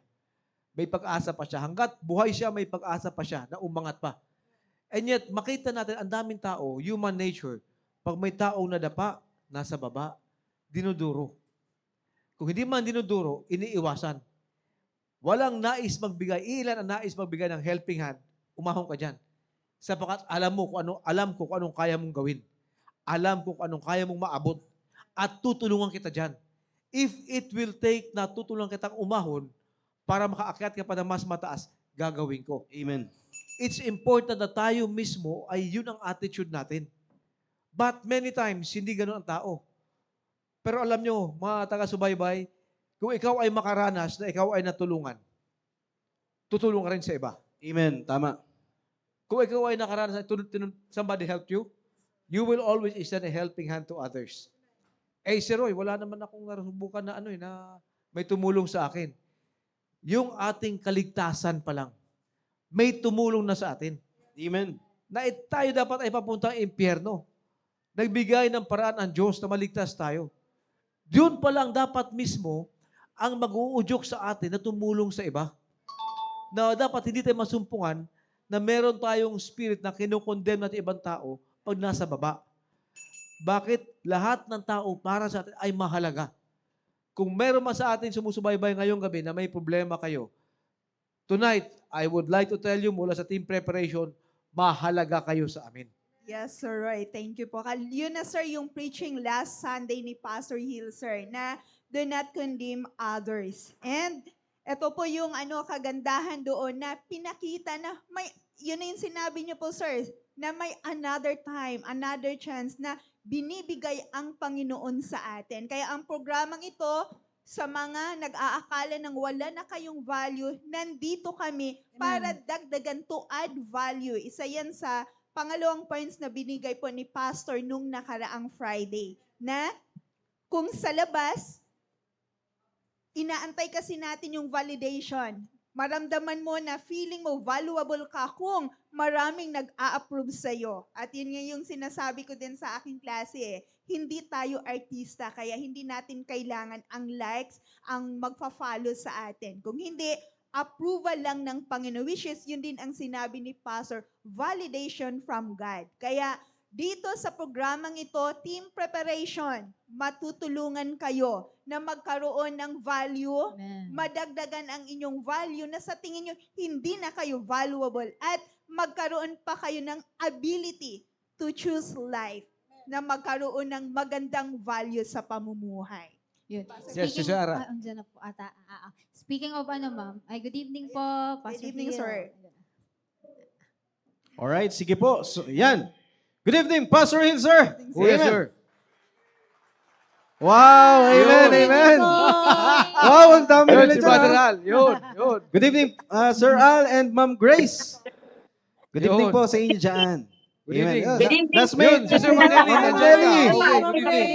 May pag-asa pa siya. Hanggat buhay siya, may pag-asa pa siya na umangat pa. And yet, makita natin ang daming tao, human nature, pag may taong nadapa, nasa baba, dinuduro. Kung hindi man dinuduro, iniiwasan. Walang nais magbigay. Ilan ang nais magbigay ng helping hand, umahon ka dyan. Sapagkat alam ko kung anong kaya mong gawin. Alam ko kung anong kaya mong maabot. At tutulungan kita dyan. If it will take na tutulungan kitang umahon para makaakyat ka pa ng mas mataas, gagawin ko. Amen. It's important na tayo mismo ay yun ang attitude natin. But many times, hindi ganun ang tao. Pero alam nyo, mga taga-subaybay, kung ikaw ay makaranas na ikaw ay natulungan, tutulong ka rin sa iba. Amen. Tama. Kung ikaw ay nakaranas na somebody helped you, you will always extend a helping hand to others. Eh, si Roy, wala naman akong nasubukan na na may tumulong sa akin. yung ating kaligtasan pa lang, may tumulong na sa atin. Amen. Na tayo dapat ay papuntang impyerno. Nagbigay ng paraan ang Diyos na maligtas tayo. Doon pa lang dapat mismo ang mag-uudyok sa atin na tumulong sa iba. Na dapat hindi tayo masumpungan na meron tayong spirit na kinukondemn natin ibang tao pag nasa baba. Bakit lahat ng tao para sa atin ay mahalaga? Kung meron man sa atin sumusubaybay ngayong gabi na may problema kayo, tonight, I would like to tell you mula sa team preparation, mahalaga kayo sa amin. Yes, Sir Roy. Thank you po. Yun na, sir, yung preaching last Sunday ni Pastor Hill, sir, na do not condemn others. And ito po yung kagandahan doon na pinakita na may, yun na yung sinabi niyo po, sir, na may another time, another chance na binibigay ang Panginoon sa atin. Kaya ang programang ito, sa mga nag-aakala ng wala na kayong value, nandito kami para dagdagan to add value. Isa yan sa pangalawang points na binigay po ni Pastor nung nakaraang Friday. Na kung sa labas, inaantay kasi natin yung validation. Maramdaman mo na feeling mo valuable ka kung maraming nag-a-approve sa'yo. At yun nga yung sinasabi ko din sa aking klase eh. Hindi tayo artista, kaya hindi natin kailangan ang likes, ang magpa-follow sa atin. Kung hindi, approval lang ng Panginoon, which is yun din ang sinabi ni Pastor, validation from God. Kaya dito sa programang ito, team preparation, matutulungan kayo na magkaroon ng value, Amen. madagdagan ang inyong value na sa tingin nyo hindi na kayo valuable at magkaroon pa kayo ng ability to choose life na magkaroon ng magandang value sa pamumuhay. Yun. Yes, si Sarah. Andiyan na po ata. Speaking of ma'am, ay good evening po, Pastor Good evening, Phil. sir. Alright, sige po. So, yan. Good evening, Pastor Hill, sir. Oh, yes, Amen. sir. Wow, amen, Yun. amen. Wow, ang dami Yun, nila si dyan. Brother Al. Yun. Good evening, Sir Al and Ma'am Grace. Good evening Yun. po sa inyo dyan. Good evening. Yun. Good evening. That's Yun, me. si Sir Maneli. Ma'am Angelica. Maneli. Okay, good evening.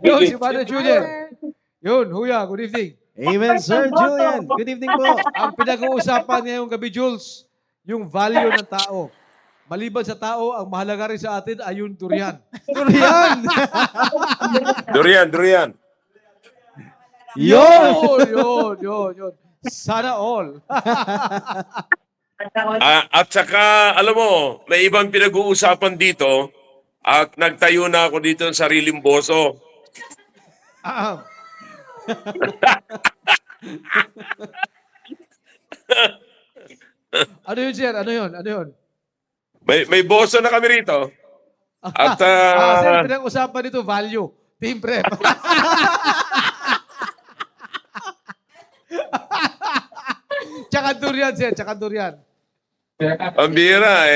Yun, si Brother Julian. Yun, Huya, good evening. Amen, Sir Julian. Good evening po. Ang pinag-uusapan ngayong gabi, Jules, yung value ng tao. Maliban sa tao, ang mahalaga rin sa atin ay yung durian. Durian. Durian. Yun. Sana all. At saka, alam mo, may ibang pinag-uusapan dito at nagtayo na ako dito ng sariling boso. Ano yun, sir? Ano yun? May boso na kami rito. At Sir, pinag-usapan nito, value. Team prep. Tsaka durian, sir. Tsaka durian. pambira,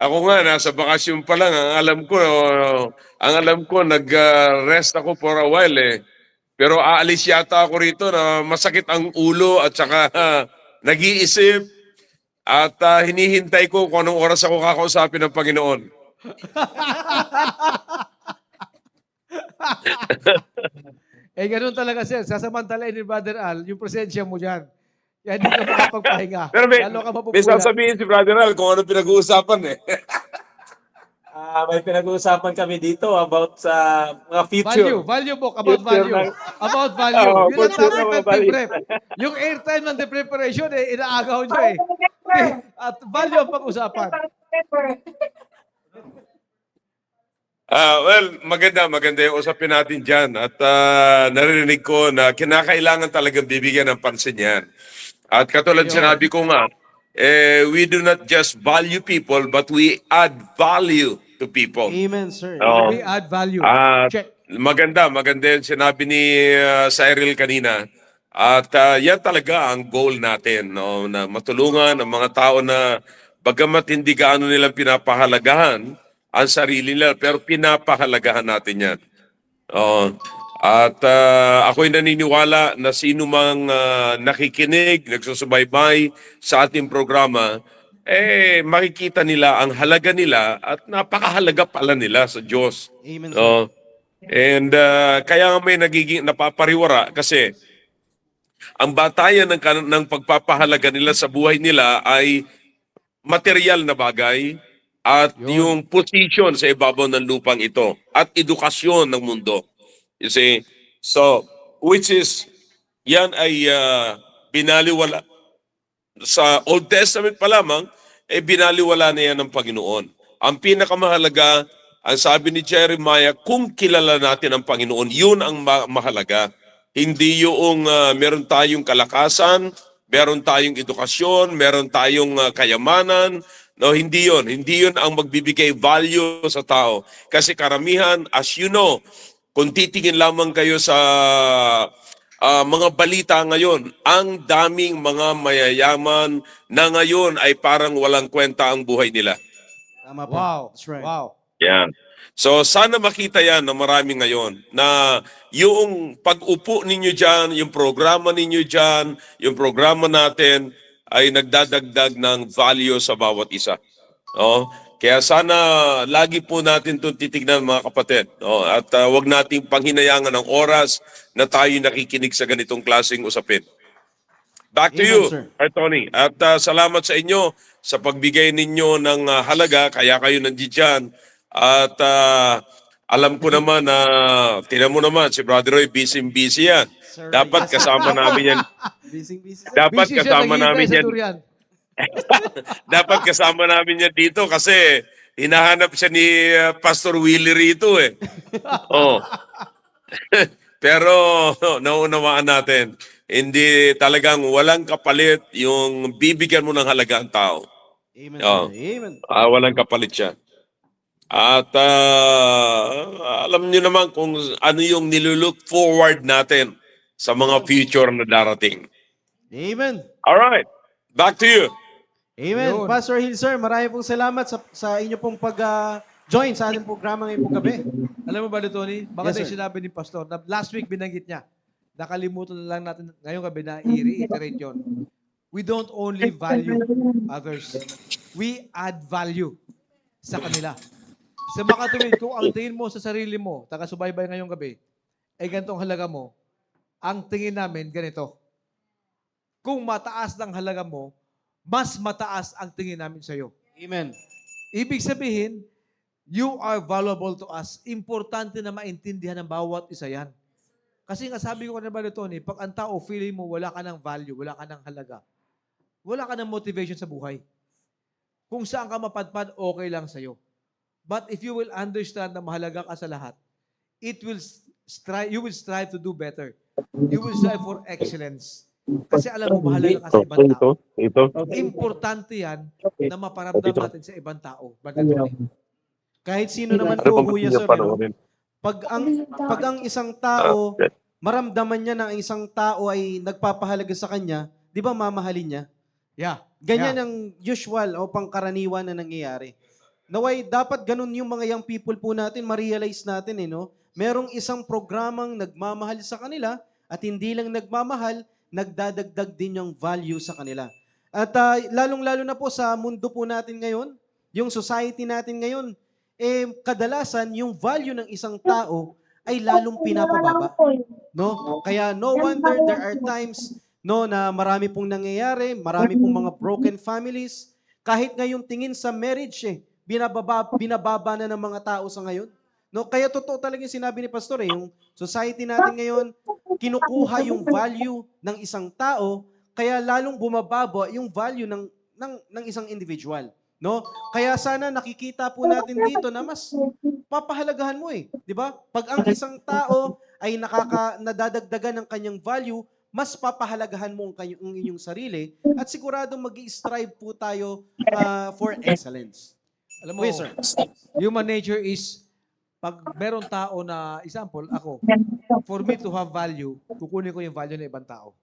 ako nga, nasa bakasyon pa lang. Ang alam ko, nag-rest ako for a while Pero aalis yata ako rito na masakit ang ulo at saka nag-iisip at hinihintay ko kung anong oras ako kakausapin ng Panginoon. Ganun talaga, sir. Sasamantalain ni Brother Al, yung presensya mo dyan. Kaya hindi ka makapagpahinga. Pero Lalo ka may mapupula. sasabihin si Brother Al kung ano pinag-uusapan May pinag-uusapan kami dito about sa mga future. Value book, about Future value. ng- About value. Oo, Yun ang future topic ng ng value. prep. Yung airtime ng the preparation, inaagaw nyo At value ang pag-usapan. Well, maganda yung usapin natin dyan. At naririnig ko na kinakailangan talagang bibigyan ng pansin yan. At katulad sinabi ko nga, we do not just value people, but we add value to people. Amen, sir. Oo. We add value. Check. Maganda yung sinabi ni Cyril kanina. At yan talaga ang goal natin, no? Na matulungan ang mga tao na bagamat hindi gaano nilang pinapahalagahan ang sarili nila, pero pinapahalagahan natin yan. At ako'y naniniwala na sino mang nakikinig, nagsusubaybay sa ating programa, makikita nila ang halaga nila at napakahalaga pala nila sa Diyos. Amen, sir. And kaya nga may nagiging napapariwara kasi Ang batayan ng pagpapahalaga nila sa buhay nila ay material na bagay at Yun. yung position sa ibabaw ng lupang ito at edukasyon ng mundo. You see? So, which is, yan ay binaliwala. Sa Old Testament pa lamang, binaliwala na yan ng Panginoon. Ang pinakamahalaga, ang sabi ni Jeremiah, kung kilala natin ang Panginoon, yun ang mahalaga. Hindi yung meron tayong kalakasan, meron tayong edukasyon, meron tayong kayamanan. No, hindi yun. Hindi yun ang magbibigay value sa tao. Kasi karamihan, as you know, kung titingin lamang kayo sa mga balita ngayon, ang daming mga mayayaman na ngayon ay parang walang kwenta ang buhay nila. Tama po. Wow. That's right. Wow. Yan. So sana makita yan ng marami ngayon na yung pag-upo ninyo dyan, yung programa ninyo dyan, yung programa natin ay nagdadagdag ng value sa bawat isa. Oh, kaya sana lagi po natin itong titignan mga kapatid. Oh, at wag nating panghinayangan ng oras na tayo nakikinig sa ganitong klaseng usapin. Back to Amen, you, sir. Tony. At salamat sa inyo sa pagbigay ninyo ng halaga, kaya kayo nandiyan. At alam ko naman na, tinan mo naman, si Brother Roy, busy yan. Sir, Dapat kasama namin yan. busy, sir. Dapat Busy siya, kasama naghihintay namin sa yan. durian. Dapat kasama namin yan dito kasi hinahanap siya ni Pastor Willie rito eh. Oh. Pero naunawaan natin, hindi talagang walang kapalit yung bibigyan mo ng halaga ang tao. Amen, Oh. sir. Amen. Walang kapalit siya. At alam niyo naman kung ano yung nilulook forward natin sa mga future na darating. Amen. All right. Back to you. Amen. Yun. Pastor Hill, sir, marami pong salamat sa inyo pong pag-join sa ating programa ngayong pong gabi. Alam mo ba, Tony? Baka Yes, yes, sir. sinabi ni Pastor na last week binanggit niya. Nakalimutan na lang natin ngayong gabi na i-reiterate yun. We don't only value others. We add value sa kanila. Sa makatuwid, kung ang tingin mo sa sarili mo, taga-subaybay ngayong gabi, ay ganitong halaga mo, ang tingin namin ganito. Kung mataas ng halaga mo, mas mataas ang tingin namin sa iyo. Amen. Ibig sabihin, you are valuable to us. Importante na maintindihan ng bawat isa yan. Kasi nga sabi ko kanina ba, Tony, pag ang tao feeling mo wala ka ng value, wala ka ng halaga, wala ka ng motivation sa buhay. Kung saan ka mapadpad, okay lang sa'yo. But if you will understand na mahalaga ka sa lahat, you will strive to do better. You will strive for excellence. Kasi alam mo, mahalaga ka sa ibang tao. Importante yan na maparamdam natin sa ibang tao. Brother Tony. Kahit sino naman po, Kuya Sir, pag ang isang tao, maramdaman niya na ang isang tao ay nagpapahalaga sa kanya, di ba mamahalin niya? Yeah. Ganyan ang usual o pangkaraniwan na nangyayari. Naway, dapat ganun yung mga young people po natin, ma-realize natin, no? Merong isang programang nagmamahal sa kanila at hindi lang nagmamahal, nagdadagdag din yung value sa kanila. At lalong-lalo na po sa mundo po natin ngayon, yung society natin ngayon, kadalasan yung value ng isang tao ay lalong pinapababa. No? Kaya no wonder there are times no na marami pong nangyayari, marami pong mga broken families. Kahit ngayong tingin sa marriage, binababa na ng mga tao sa ngayon. No, kaya totoo talaga yung sinabi ni Pastor yung society natin ngayon kinukuha yung value ng isang tao kaya lalong bumababa yung value ng isang individual, no? Kaya sana nakikita po natin dito na mas papahalagahan mo 'di ba? Pag ang isang tao ay nadadagdagan ng kanyang value, mas papahalagahan mo ang inyong sarili at siguradong mag-i-strive po tayo for excellence. Alam mo, Yes, sir. human nature is, pag meron tao na, example, ako, for me to have value, kukunin ko yung value ng ibang tao.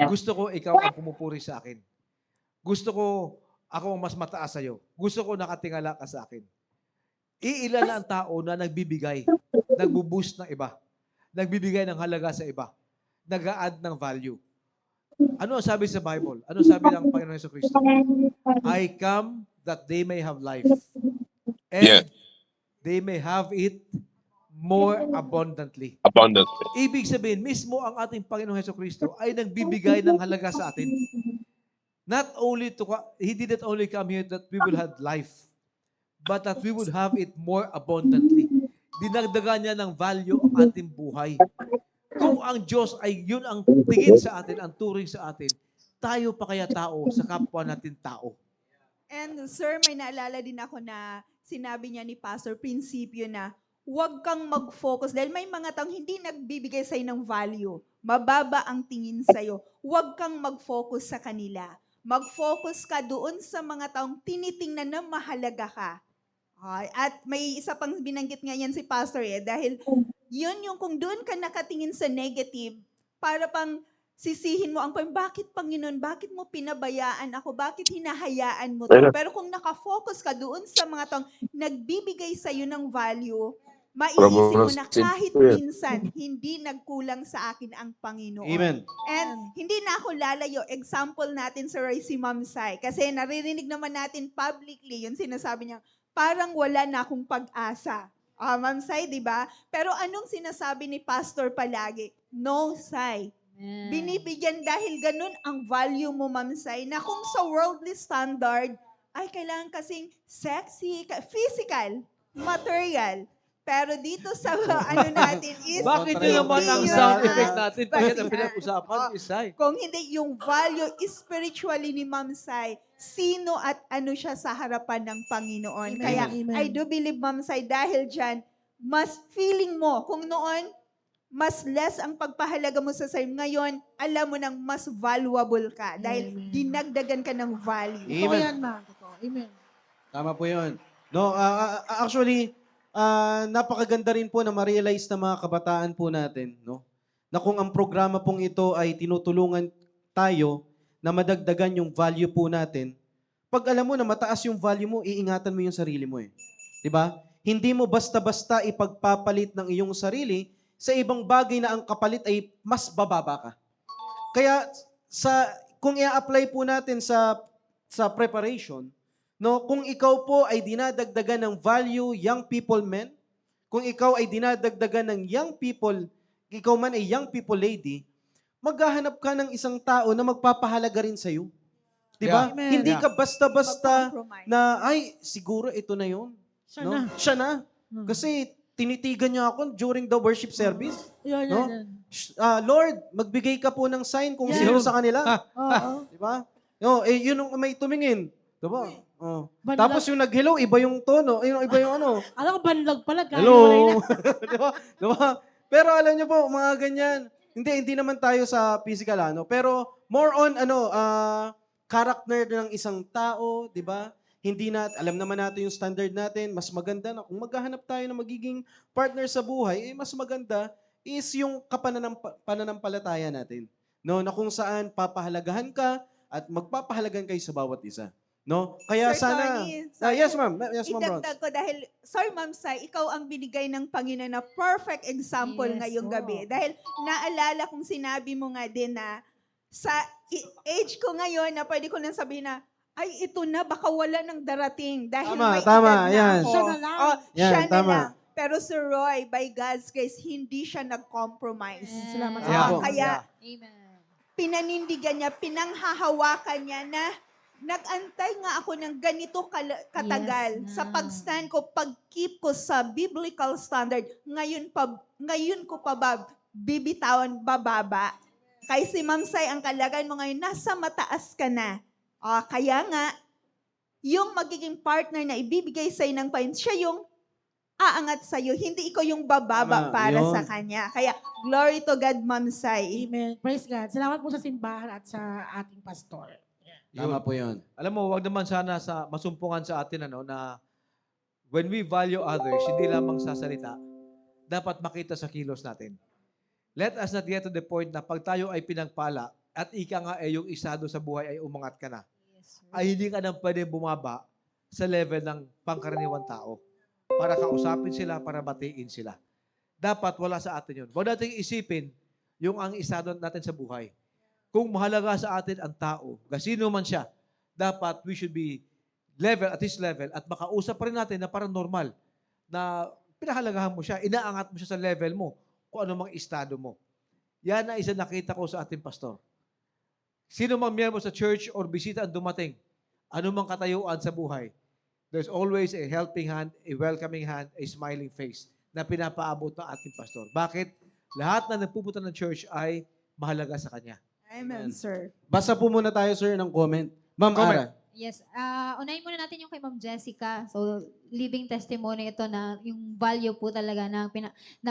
Gusto ko ikaw ang pumupuri sa akin. Gusto ko ako ang mas mataas sa'yo. Gusto ko nakatingala ka sa akin. Iilan ang tao na nagbibigay, nagbuboost ng iba, nagbibigay ng halaga sa iba, nag-a-add ng value. Ano ang sabi sa Bible? Ano sabi ng Panginoon Jesucristo? I come that they may have life. And Yeah. they may have it more abundantly. Abundantly. Ibig sabihin, mismo ang ating Panginoong Hesukristo ay nagbibigay ng halaga sa atin. Not only He did not only come here that we will have life, but that we would have it more abundantly. Dinagdagan niya ng value ang ating buhay. Kung ang Diyos ay yun ang tingin sa atin, ang turing sa atin, tayo pa kaya tao sa kapwa natin tao? And sir, may naalala din ako na sinabi niya ni Pastor prinsipyo na huwag kang mag-focus dahil may mga taong hindi nagbibigay sa'yo ng value. Mababa ang tingin sa'yo. Huwag kang mag-focus sa kanila. Mag-focus ka doon sa mga taong tinitingnan na mahalaga ka. At may isa pang binanggit nga yan si Pastor dahil yun yung kung doon ka nakatingin sa negative, para pang sisihin mo ang bakit Panginoon, bakit mo pinabayaan ako, bakit hinahayaan mo to? Pero kung nakafocus ka doon sa mga taong nagbibigay sa'yo ng value, maiisip mo na kahit minsan, hindi nagkulang sa akin ang Panginoon. Amen. And hindi na ako lalayo. Example natin sa si Ma'am Sai. Kasi naririnig naman natin publicly, yung sinasabi niya, parang wala na akong pag-asa. Ma'am Sai, di ba? Pero anong sinasabi ni Pastor palagi? No, Sai. Binibigyan dahil ganun ang value mo, Ma'am Sai, na kung sa worldly standard, ay kailangan kasing sexy, physical, material. Pero dito sa ano natin is, Bakit Hindi yun naman ang yun sound ang effect natin? Bakit ang basihan. pinag-usapan, Isay? kung hindi yung value spiritually ni Ma'am Sai, sino at ano siya sa harapan ng Panginoon. Amen. Kaya Amen. I do believe, Ma'am Sai, dahil dyan, mas feeling mo, kung noon, mas less ang pagpahalaga mo sa sayo. Ngayon, alam mo nang mas valuable ka dahil Amen. dinagdagan ka ng value. Totoo Amen. yan, ma'am. Totoo. Amen. Tama po yun. No, actually, napakaganda rin po na ma-realize ng mga kabataan po natin, no? Na kung ang programa pong ito ay tinutulungan tayo na madagdagan yung value po natin, pag alam mo na mataas yung value mo, iingatan mo yung sarili mo eh. 'Di ba? Hindi mo basta-basta ipagpapalit ng iyong sarili sa ibang bagay na ang kapalit ay mas bababa ka. Kaya kung i-apply po natin sa preparation, no, kung ikaw po ay dinadagdagan ng value, young people men, kung ikaw ay dinadagdagan ng young people, ikaw man ay young people lady, maghahanap ka ng isang tao na magpapahalaga rin sa'yo. Di ba? Yeah. Amen. Hindi Yeah. ka basta-basta Mag-compromise. na, ay, siguro ito na yun. Siya No? na. Siya na. Hmm. Kasi tinitigan niya ako during the worship service. Yan, No? yan, yan. Lord, magbigay ka po ng sign kung Yeah. sino sa kanila. Oo. Di ba? No, yun ang may tumingin. Di ba? Oh. Banlag. Tapos yung nag-hello, iba yung tono. Iba yung ano. Alam ko, banlag pala. Hello. Di ba? Di ba? Pero alam niyo po, mga ganyan. Hindi naman tayo sa physical ano. Pero more on character ng isang tao, di ba? Hindi alam naman natin yung standard natin, mas maganda na kung maghahanap tayo ng magiging partner sa buhay, mas maganda is yung pananampalataya natin. No, na kung saan papahalagahan ka at magpapahalagan kayo sa bawat isa. No? Kaya Sir sana Tony, sorry. yes ma'am. Yes ma'am Rons. Idagdag ko dahil, sorry Ma'am Sai, ikaw ang binigay ng Panginoon na perfect example Yes, ngayong po. gabi. Dahil naalala kong sinabi mo nga din na sa age ko ngayon na pwede ko nang sabihin na, ay ito na, baka wala nang darating. Dahil Tama, may tama, edad na yan. ako. Siya na lang. Oh, Yan, siya na tama. lang. Pero Sir Roy, by God's grace, hindi siya nag-compromise. Salamat sa Yeah. Panginoon. Kaya Amen. pinanindigan niya, pinanghahawakan niya na nag-antay nga ako ng ganito katagal Yes, sa ma'am. pag-stand ko, pag-keep ko sa biblical standard. Ngayon ko pa ba bibitawan bababa? Kay si Ma'am Sai, ang kalagayan mo ngayon, nasa mataas ka na. Kaya nga, yung magiging partner na ibibigay sa'yo ng Panginoon, siya yung aangat sa'yo. Hindi ikaw yung bababa Tama, para yun. sa Kanya. Kaya, glory to God, Ma'am Sai. Amen. Praise God. Salamat po sa simbahan at sa ating pastor. Tama po 'yon. Alam mo, wag naman sana masumpungan sa atin na when we value others, hindi lamang sa salita, dapat makita sa kilos natin. Let us not get to the point na pag tayo ay pinagpala at ika nga yung isado sa buhay ay umangat ka na, ay hindi ka na pwedeng bumaba sa level ng pangkaraniwang tao para kausapin sila, para batiin sila. Dapat wala sa atin yun. Huwag natin isipin yung ang isado natin sa buhay. Kung mahalaga sa atin ang tao, sino man siya, dapat we should be level at his level at makausap pa rin natin na parang normal. Na pinahalagahan mo siya, inaangat mo siya sa level mo, kung ano mang estado mo. Yan ang isa nakita ko sa ating pastor. Sino mang miyembro sa church or bisita ang dumating, ano mang katayuan sa buhay, there's always a helping hand, a welcoming hand, a smiling face na pinapaabot ng ating pastor. Bakit? Lahat na nagpupunta ng church ay mahalaga sa kanya. Amen, sir. Basa po muna tayo, sir, ng comment. Ma'am Comment. Ara. Yes. Unahin muna natin yung kay Ma'am Jessica. So, living testimony ito na yung value po talaga na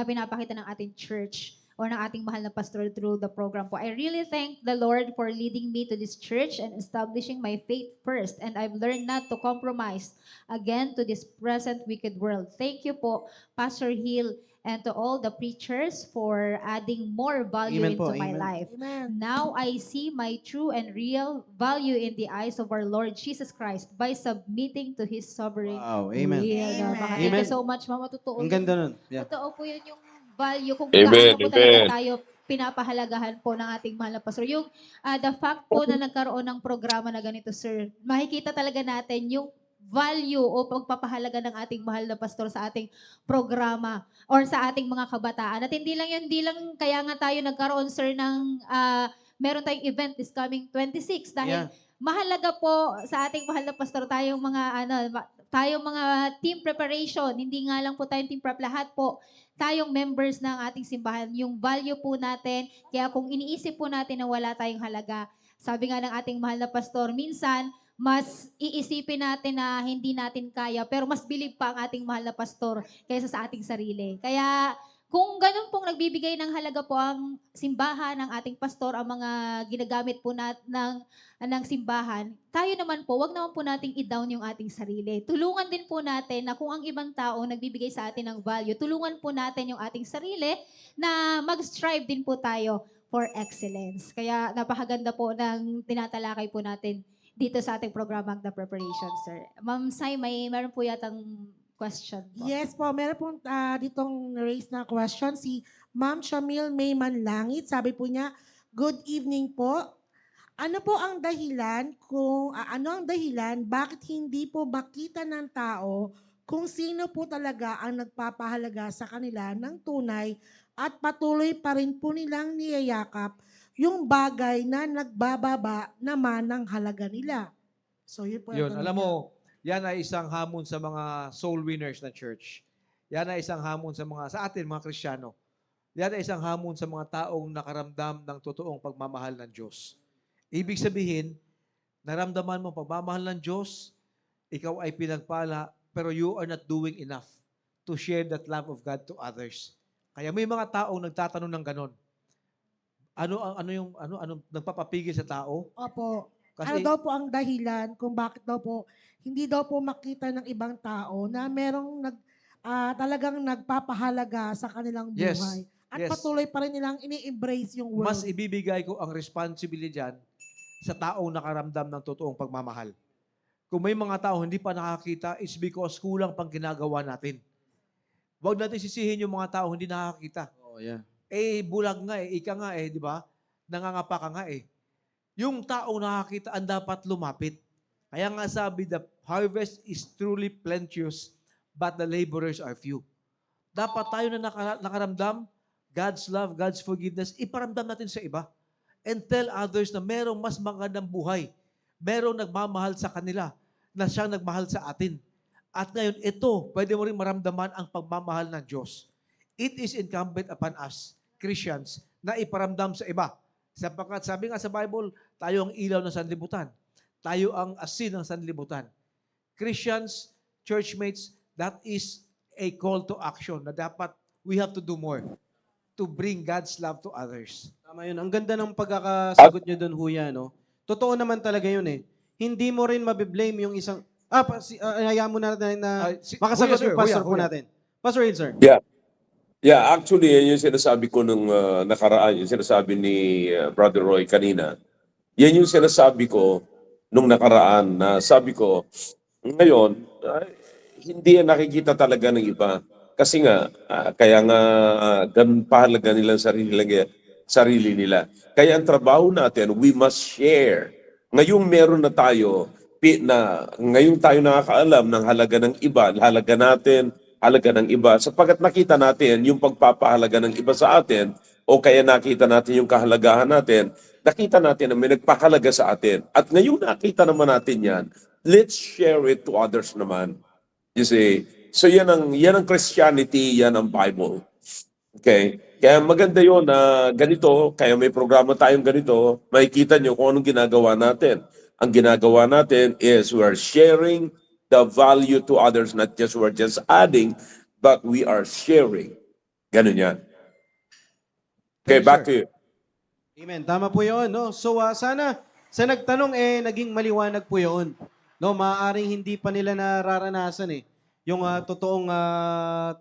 pinapakita ng ating church or ng ating mahal na pastor through the program po. I really thank the Lord for leading me to this church and establishing my faith first. And I've learned not to compromise again to this present wicked world. Thank you po, Pastor Hill, and to all the preachers for adding more value Amen po, into my amen. life. Amen. Now I see my true and real value in the eyes of our Lord Jesus Christ by submitting to His sovereign Wow, amen. will. Amen. Thank Amen. you so much, Mama. Totoo Ang yun. ganda nun. Yeah. Totoo po yun yung value kung Amen, gaano po talaga amen. tayo pinapahalagahan po ng ating mahal na pastor. Yung the fact po na nagkaroon ng programa na ganito, sir, makikita talaga natin yung value o pagpapahalaga ng ating mahal na pastor sa ating programa or sa ating mga kabataan. At hindi lang yun, hindi lang kaya nga tayo nagkaroon, sir, ng meron tayong event this coming 26 dahil Yeah. mahalaga po sa ating mahal na pastor tayong mga tayong mga team preparation. Hindi nga lang po tayong team prep, lahat po tayong members ng ating simbahan. Yung value po natin, kaya kung iniisip po natin na wala tayong halaga, sabi nga ng ating mahal na pastor, minsan mas iisipin natin na hindi natin kaya, pero mas believe pa ang ating mahal na pastor kaysa sa ating sarili. Kaya kung ganun pong nagbibigay ng halaga po ang simbahan, ng ating pastor, ang mga ginagamit po ng simbahan, tayo naman po, wag naman po nating i-down yung ating sarili. Tulungan din po natin na kung ang ibang tao nagbibigay sa atin ng value, tulungan po natin yung ating sarili na mag-strive din po tayo for excellence. Kaya napakaganda po ng tinatalakay po natin dito sa ating programang The Preparation, sir. Ma'am Sai, meron po yatang question po. Yes po, meron pong ditong raise na question. Si Ma'am Shamil May Manlangit, sabi po niya, good evening po. Ano po ang dahilan bakit hindi po makita ng tao kung sino po talaga ang nagpapahalaga sa kanila ng tunay at patuloy pa rin po nilang niyayakap yung bagay na nagbababa naman ng halaga nila. So yun po. ang Yun, tanong alam niya. mo, yan ay isang hamon sa mga soul winners na church. Yan ay isang hamon sa atin, mga Kristiyano. Yan ay isang hamon sa mga taong nakaramdam ng totoong pagmamahal ng Diyos. Ibig sabihin, naramdaman mo pagmamahal ng Diyos, ikaw ay pinagpala, pero you are not doing enough to share that love of God to others. Kaya may mga taong nagtatanong ng ganon. Ano nagpapapigil sa tao? Opo. Kasi Ano daw po ang dahilan kung bakit daw po hindi daw po makita ng ibang tao na merong talagang nagpapahalaga sa kanilang Yes. buhay. At Yes. patuloy pa rin nilang ini-embrace yung world. mas ibibigay ko ang responsibility dyan sa taong nakaramdam ng totoong pagmamahal. Kung may mga tao hindi pa nakakita, it's because kulang pang ginagawa natin. Huwag natin sisihin yung mga tao hindi nakakita. Oh, yeah. Bulag nga ika nga di ba? Nangangapa ka nga Yung taong nakakita ang dapat lumapit. Kaya nga sabi, the harvest is truly plenteous, but the laborers are few. Dapat tayo na nakaramdam, God's love, God's forgiveness, iparamdam natin sa iba. And tell others na merong mas magandang buhay. Merong nagmamahal sa kanila na siyang nagmahal sa atin. At ngayon, ito, pwede mo rin maramdaman ang pagmamahal ng Diyos. It is incumbent upon us, Christians, na iparamdam sa iba. Sapagkat sabi nga sa Bible, tayo ang ilaw ng sanlibutan. Tayo ang asin ng sanlibutan. Christians, churchmates, that is a call to action na dapat we have to do more to bring God's love to others. Tama yun. Ang ganda ng pagkakasagot nyo doon, Huya, no? Totoo naman talaga yun Hindi mo rin mabiblame yung isang... hayaan mo na makasagot Huya, sir. yung pastor Huya, po Huya. natin. Pastor Hill, sir. Yeah, actually, yan yung sinasabi ko nung nakaraan, yung sinasabi ni Brother Roy kanina. Yan yung sinasabi ko nung nakaraan na sabi ko, ngayon, hindi yan nakikita talaga ng iba. Kasi nga, kaya nga ganun pahalaga nila ang sarili nila. Kaya ang trabaho natin, we must share. Ngayong meron na tayo, ngayong tayo nakakaalam ng halaga ng iba, halaga natin, halaga ng iba sapagkat nakita natin yung pagpapahalaga ng iba sa atin o kaya nakita natin yung kahalagahan natin, nakita natin na may nagpahalaga sa atin. At ngayong nakita naman natin yan, let's share it to others naman. You see? So yan ang Christianity, yan ang Bible. Okay? Kaya maganda yun na ganito, kaya may programa tayong ganito, makikita nyo kung anong ginagawa natin. Ang ginagawa natin is we are sharing the value to others, not just we're just adding, but we are sharing. Ganun yan. Okay, Yes, back sir. to you. Amen. Tama po yun, no? So, sana sa nagtanong, naging maliwanag po yun. No, maaaring hindi pa nila nararanasan yung totoong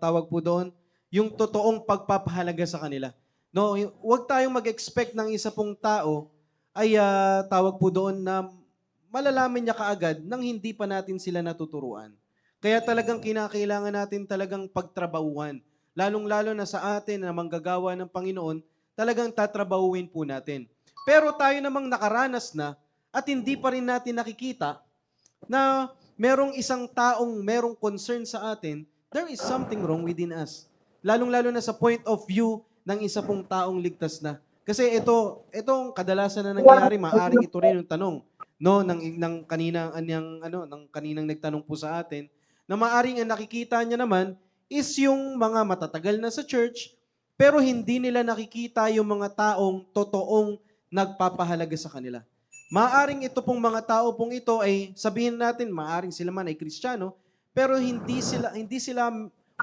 tawag po doon, yung totoong pagpapahalaga sa kanila. No, huwag tayong mag-expect ng isa pong tao ay tawag po doon na malalaman niya kaagad nang hindi pa natin sila natuturuan. Kaya talagang kinakailangan natin talagang pagtrabahuan. Lalong-lalo na sa atin na manggagawa ng Panginoon, talagang tatrabahuin po natin. Pero tayo namang nakaranas na at hindi pa rin natin nakikita na merong isang taong merong concern sa atin, there is something wrong within us. Lalong-lalo na sa point of view ng isa pong taong ligtas na. Kasi itong kadalasan na nangyayari, maaring ito rin yung tanong no ng kaninang nagtanong po sa atin, na maaring ang nakikita niya naman is yung mga matatagal na sa church, pero hindi nila nakikita yung mga taong totoong nagpapahalaga sa kanila. Maaring ito pong mga tao pong ito ay sabihin natin, maaring sila man ay Kristiyano, pero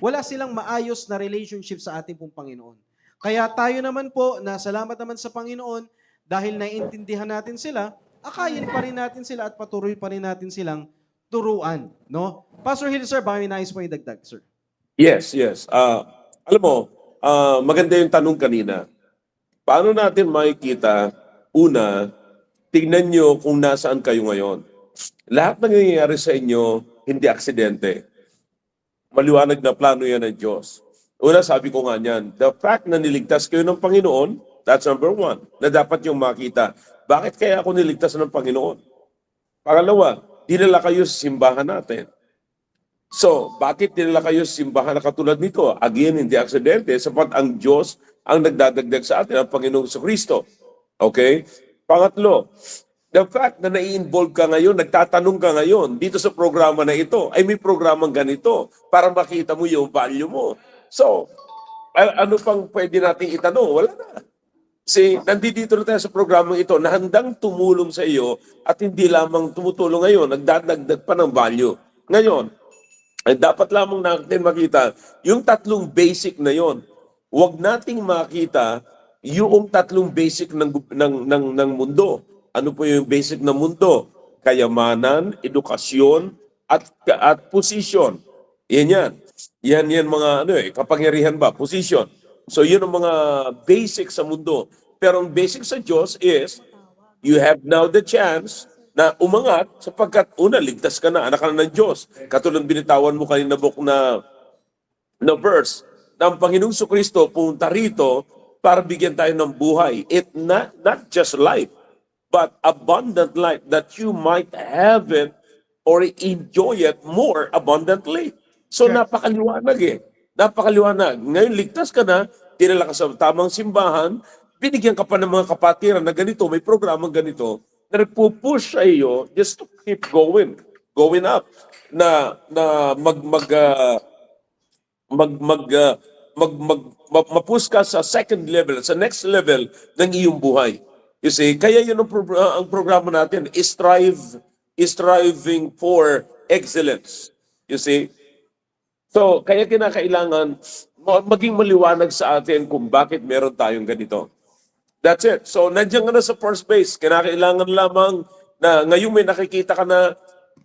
wala silang maayos na relationship sa ating pong Panginoon. Kaya tayo naman po, na salamat naman sa Panginoon, dahil naiintindihan natin sila, akayin pa rin natin sila at patuloy pa rin natin silang turuan. No? Pastor Hill, sir, baka may nais po idagdag, sir. Yes, yes. Alam mo, maganda yung tanong kanina. Paano natin makikita, una, tingnan nyo kung nasaan kayo ngayon. Lahat ng nangyayari sa inyo, hindi aksidente. Maliwanag na plano yan ng Diyos. Una, sabi ko nga niyan, the fact na niligtas kayo ng Panginoon, that's number one, na dapat yung makita. Bakit kaya ako niligtas ng Panginoon? Pangalawa, dinala kayo sa simbahan natin. So, bakit dinala kayo sa simbahan na katulad nito? Again, hindi aksidente, sapat ang Diyos ang nagdadagdag sa atin, ang Panginoong Kristo. Okay? Pangatlo, the fact na nai-involve ka ngayon, nagtatanong ka ngayon dito sa programa na ito, ay may programang ganito para makita mo yung value mo. So, ano pang pwede natin itanong? Wala na. Kasi nandito na tayo sa programang ito na handang tumulong sa iyo at hindi lamang tumutulong ngayon, nagdadagdag pa ng value. Ngayon, ay dapat lamang natin makita yung tatlong basic na yon. Huwag nating makita yung tatlong basic ng mundo. Ano po yung basic ng mundo? Kayamanan, edukasyon, at posisyon. Yan mga kapangyarihan ba? Position. So yun ang mga basic sa mundo. Pero ang basic sa Diyos is, you have now the chance na umangat sapagkat una, ligtas ka na, anak ka na ng Diyos. Katulad binitawan mo kanina book na verse, na ang Panginoong Kristo pumunta rito para bigyan tayo ng buhay. Not just life, but abundant life, that you might have it or enjoy it more abundantly. So napakaliwanag Napakaliwanag. Ngayon, ligtas ka na, tinala ka sa tamang simbahan, binigyan ka pa ng mga kapatiran na ganito, may programang ganito, na nagpupush sa iyo just to keep going up, na mapush ka sa second level, sa next level ng iyong buhay. You see, kaya yun ang programa natin, striving for excellence. You see? So, kaya kinakailangan maging maliwanag sa atin kung bakit meron tayong ganito. That's it. So, nandiyan ka na sa first base. Kinakailangan lamang na ngayon may nakikita ka na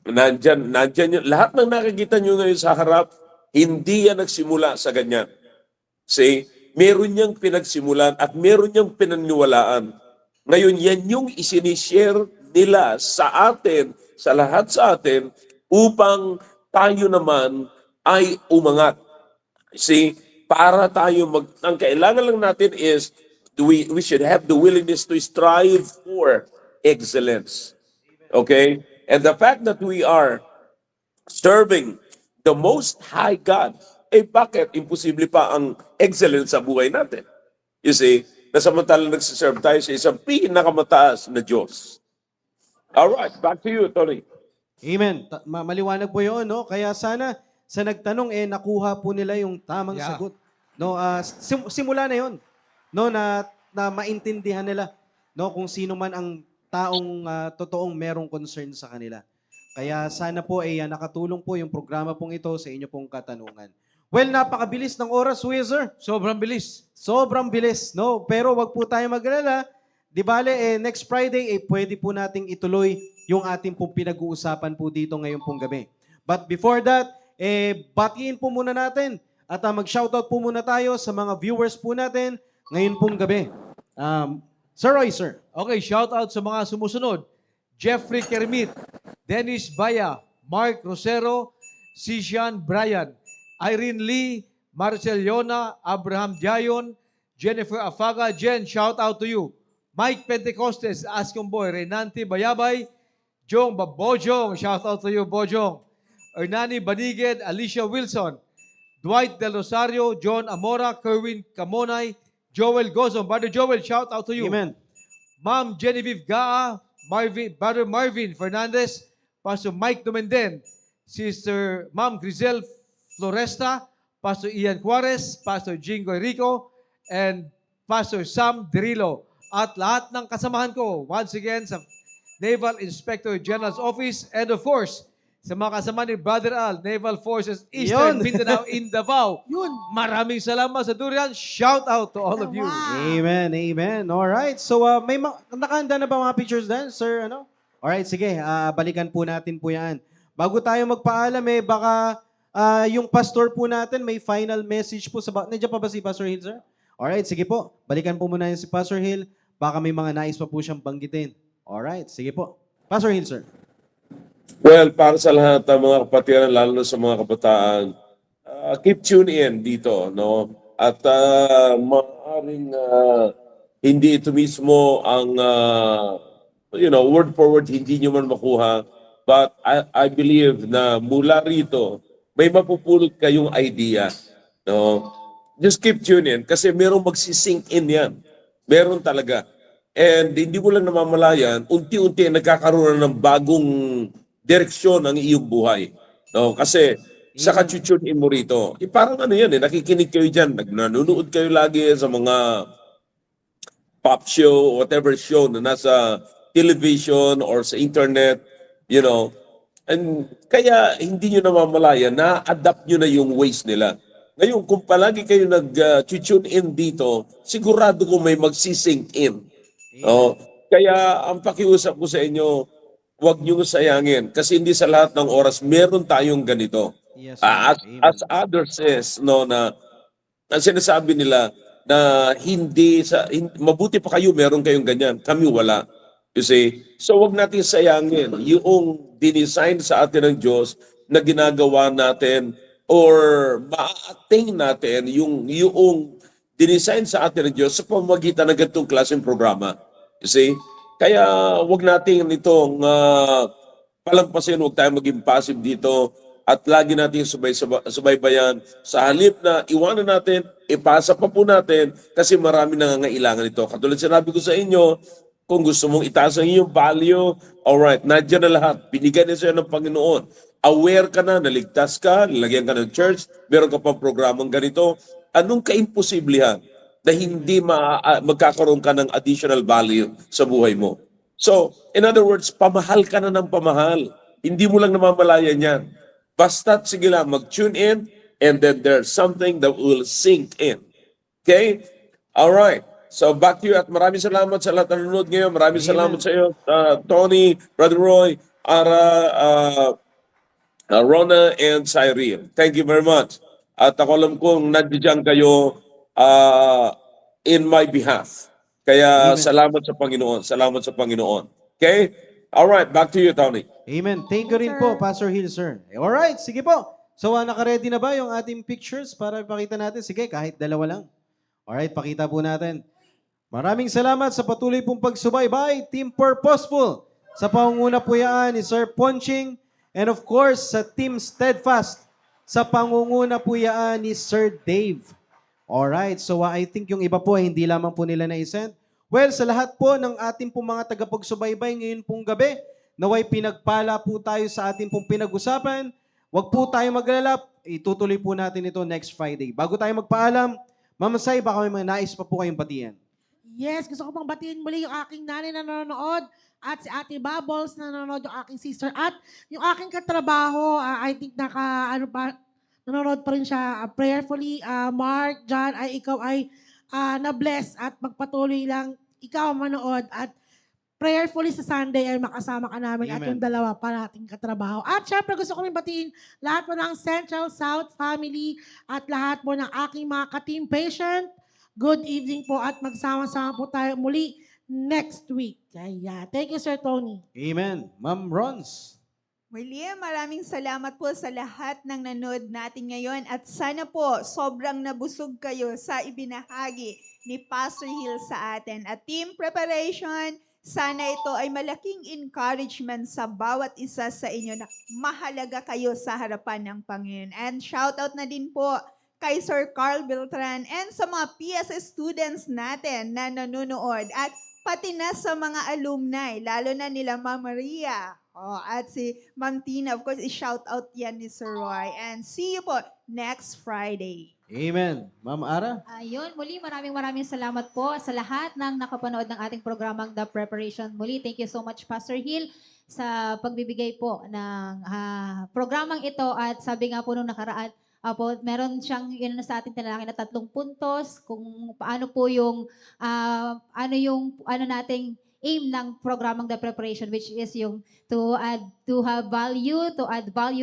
nandyan yun. Lahat ng nakikita nyo ngayon sa harap, hindi yan nagsimula sa ganyan. See, meron niyang pinagsimulan at meron niyang pinaniwalaan. Ngayon, yan yung isinishare nila sa atin, sa lahat sa atin, upang tayo naman ay umangat. See, para tayo ang kailangan lang natin is we should have the willingness to strive for excellence. Okay? And the fact that we are serving the Most High God Eh bakit? Imposible pa ang excellence sa buhay natin. You see, na samantalang nagsiserve tayo sa isang pinakamataas na Diyos. Alright, back to you, Tony. Amen. Maliwanag po 'yon, no? Kaya sana sa nagtanong nakuha po nila yung tamang Yeah. sagot. No, simula na 'yon. No, na maintindihan nila, no, kung sino man ang taong totoong merong concern sa kanila. Kaya sana po nakatulong po yung programa pong ito sa inyo pong katanungan. Well, napakabilis ng oras, Wizard. Sobrang bilis. Sobrang bilis, no? Pero wag po tayo mag-alala. Di bale, next Friday, pwede po nating ituloy yung ating pong pinag-uusapan po dito ngayon pong gabi. But before that, batiin po muna natin at mag-shoutout po muna tayo sa mga viewers po natin ngayon pong gabi. Sir Roy, sir. Okay, shout out sa mga sumusunod. Jeffrey Kermit, Dennis Baya, Mark Rosero, Sishan Bryan, Irene Lee, Marcel Yona, Abraham Diayon, Jennifer Afaga. Jen, shout out to you. Mike Pentecostes, Askong Boy, Renante Bayabay, Jong Bojong, shout out to you, Bojong. Hernani Baniged, Alicia Wilson, Dwight Del Rosario, John Amora, Kerwin Camonay, Joel Gozon. Brother Joel, shout out to you. Amen. Ma'am Genevieve Gaa, Brother Marvin Fernandez, Pastor Mike Dumenden, Sister Ma'am Grisel Floresta, Pastor Ian Juarez, Pastor Jingo Rico, and Pastor Sam Derillo. At lahat ng kasamahan ko, once again, sa Naval Inspector General's Office, and of course, sa mga kasama ni Brother Al, Naval Forces Eastern Yun. Mindanao in Davao. Yun. Maraming salamat sa Durian. Shout out to all of you. Amen, amen. All right. So, may nakahanda na ba mga pictures din, sir? All right, sige. Balikan po natin po yan. Bago tayo magpaalam, baka yung pastor po natin may final message po. Nandiyan pa ba si Pastor Hill, sir? All right, sige po. Balikan po muna yan si Pastor Hill. Baka may mga nais pa po siyang banggitin. All right, sige po. Pastor Hill, sir. Well, para sa lahat ng mga kapatiran, lalo na sa mga kabataan, keep tune in dito, no? At maaaring hindi ito mismo ang, word for word, hindi nyo man makuha. But I believe na mula rito, may mapupulot kayong idea, no? Just keep tune in kasi merong magsisink in yan. Meron talaga. And hindi mo lang namamalayan, unti-unti nagkakaroon ng bagong direksyon ang iyong buhay. No, kasi sa kachuchunin mo rito, parang nakikinig kayo dyan, nanonood kayo lagi sa mga pop show, whatever show na nasa television or sa internet, and kaya hindi nyo namamalayan, na-adapt nyo na yung ways nila. Ngayon, kung palagi kayo nag-tune in dito, sigurado ko may magsisink in. No? Kaya ang pakiusap ko sa inyo, huwag nyo sayangin kasi hindi sa lahat ng oras meron tayong ganito. Yes, sir. As others says, no, na ang sinasabi nila na mabuti pa kayo meron kayong ganyan, kami wala. You see? So wag natin sayangin yung dinesign sa atin ng Diyos na ginagawa natin or ma-attain natin yung dinesign sa atin ng Diyos sa pamamagitan ng ganitong klaseng programa. You see? Kaya wag natin itong palampasin, wag tayong maging passive dito at lagi natin subaybayan sa halip na iwanan natin, ipasa pa po natin kasi marami nangangailangan ito. Katulad sinabi ko sa inyo, kung gusto mong itaas ang iyong value, alright, nandiyan na lahat. Binigay na sa'yo ng Panginoon. Aware ka na, naligtas ka, nilagyan ka ng church, meron ka pang programang ganito. Anong kaimposiblihan na hindi magkakaroon ka ng additional value sa buhay mo? So, in other words, pamahal ka na ng pamahal. Hindi mo lang namamalayan yan. Basta't sige lang, mag-tune in and then there's something that will sink in. Okay? Alright. So back to you at maraming salamat sa lahat ng nanonood ngayon. Maraming salamat sa iyo, Tony, Brother Roy, Ara, Rona, and Cyril. Thank you very much. At ako alam kong nandiyan kayo in my behalf. Kaya salamat sa Panginoon. Salamat sa Panginoon. Okay? Alright, back to you, Tony. Amen. Thank you rin po, Pastor Hill, sir. Alright, sige po. So, naka-ready na ba yung ating pictures para ipakita natin? Sige, kahit dalawa lang. Alright, pakita po natin. Maraming salamat sa patuloy pong pagsubaybay, Team Purposeful. Sa pangunguna po yan ni Sir Ponching and of course sa Team Steadfast Sa pangunguna po yan ni Sir Dave. Alright, so I think yung iba po ay hindi lamang po nila na-send. Well, sa lahat po ng ating pong mga tagapagsubaybay ngayon pong gabi, naway pinagpala po tayo sa ating pong pinag-usapan. Huwag po tayo maglala, itutuloy po natin ito next Friday. Bago tayo magpaalam, Ma'am Sai, baka may mga nais pa po kayong batiyan. Yes, gusto ko pang batiin muli yung aking nanay na nanonood at si Ate Bubbles na nanonood, yung aking sister at yung aking katrabaho, I think nanonood pa rin siya prayerfully. Mark, John, ikaw ay na-bless at magpatuloy lang ikaw manood at prayerfully sa Sunday ay makasama ka namin at Amen. yung dalawa pa nating katrabaho. At syempre gusto ko rin batiin lahat po ng Central South family at lahat po ng aking mga ka-team patient. Good evening po at magsama-sama po tayo muli next week. Kaya, thank you, Sir Tony. Amen. Ma'am Rons. Muli, maraming salamat po sa lahat ng nanood natin ngayon at sana po sobrang nabusog kayo sa ibinahagi ni Pastor Hill sa atin. At team preparation, sana ito ay malaking encouragement sa bawat isa sa inyo na mahalaga kayo sa harapan ng Panginoon. And shout out na din po kay Sir Carl Beltran and sa mga PSS students natin na nanonood at pati na sa mga alumni, lalo na nila Ma'am Maria at si Ma'am Tina. Of course, i-shout out yan ni Sir Roy. And see you po next Friday. Amen. Ma'am Ara. Ayun, muli maraming salamat po sa lahat ng nakapanood ng ating programang The Preparation. Muli, thank you so much Pastor Hill sa pagbibigay po ng programang ito at sabi nga po nung nakaraan, meron siyang yun na sa ating tinalangin na 3 puntos kung paano po yung nating aim ng programang The Preparation, which is yung to add value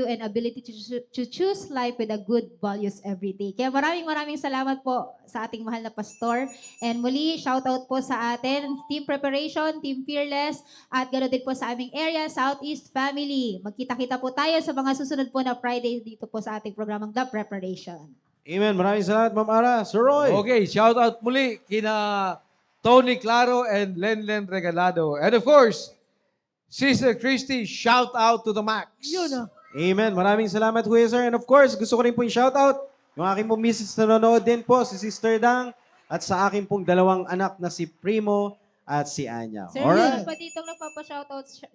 and ability to choose life with a good values every day. Kaya maraming salamat po sa ating mahal na pastor. And muli, shout out po sa atin, Team Preparation, Team Fearless, at ganoon din po sa aming area, Southeast Family. Magkita-kita po tayo sa mga susunod po na Friday dito po sa ating programang The Preparation. Amen. Maraming salamat, Ma'am Ara. Sir Roy. Okay, shout out muli kina Tony Claro and Lenlen Regalado. And of course, Sister Christy, shout out to the max. Yun Amen. Maraming salamat, Kuya Sir. And of course, gusto ko rin po i-shoutout yung aking pong misis na nanonood din po, si Sister Dang, at sa aking pong 2 anak na si Primo at si Anya. Sir Alright. Huya, pa ditong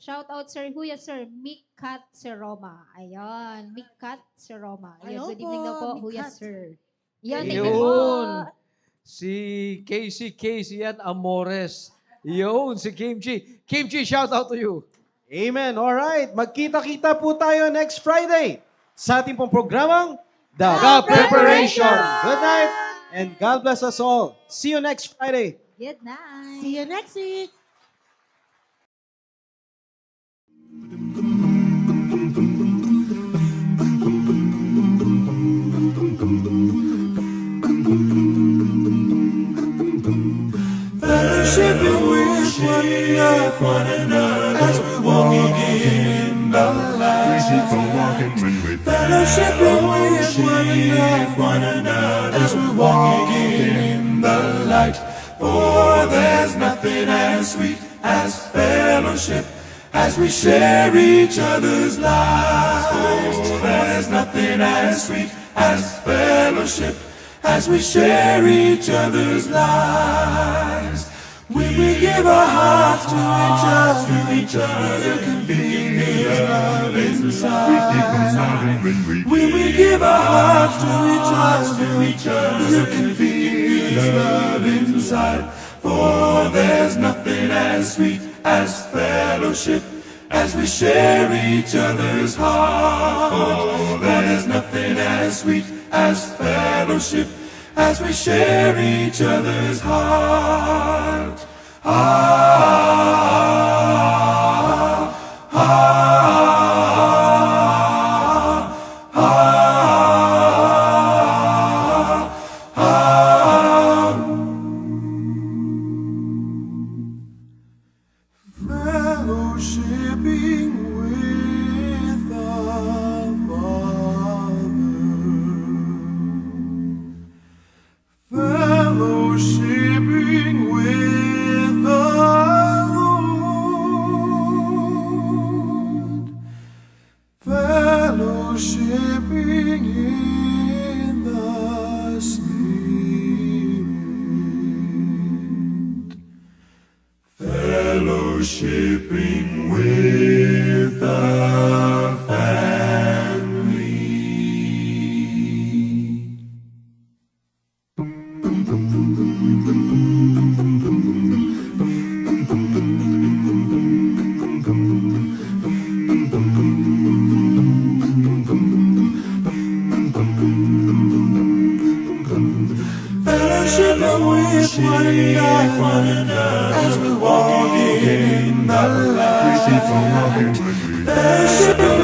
shoutout Sir Huya, Sir Mikat Seroma. Ayun, Mikat Seroma. Ayun, Hello good evening daw po, po, Huya Mikat. Sir. Yan, thank you Ayun. po. Si Casey yan, Amores. Yun, si Kimchi. Kimchi, shout out to you. Amen. Alright. Magkita-kita po tayo next Friday sa ating pong programang The Preparation. Good night and God bless us all. See you next Friday. Good night. See you next week. Fellowshipping with one another as we walk in the light. Fellowshipping with one another as we walk in the light. For there's nothing as sweet as fellowship as we share each other's lives. For there's nothing as sweet as fellowship as we share each other's lives. When we give our hearts to each other, you can feel His love inside. When we give our hearts to each other, you can feel His love inside. For there's nothing as sweet as fellowship as we share each other's heart. For there's nothing as sweet as fellowship as we share each other's heart. Fellowshipping with the Father. Fellowshipping with the Lord. Fellowshipping fellowshipping with the family. Fellowship with one another as we walk in the light. Fellowship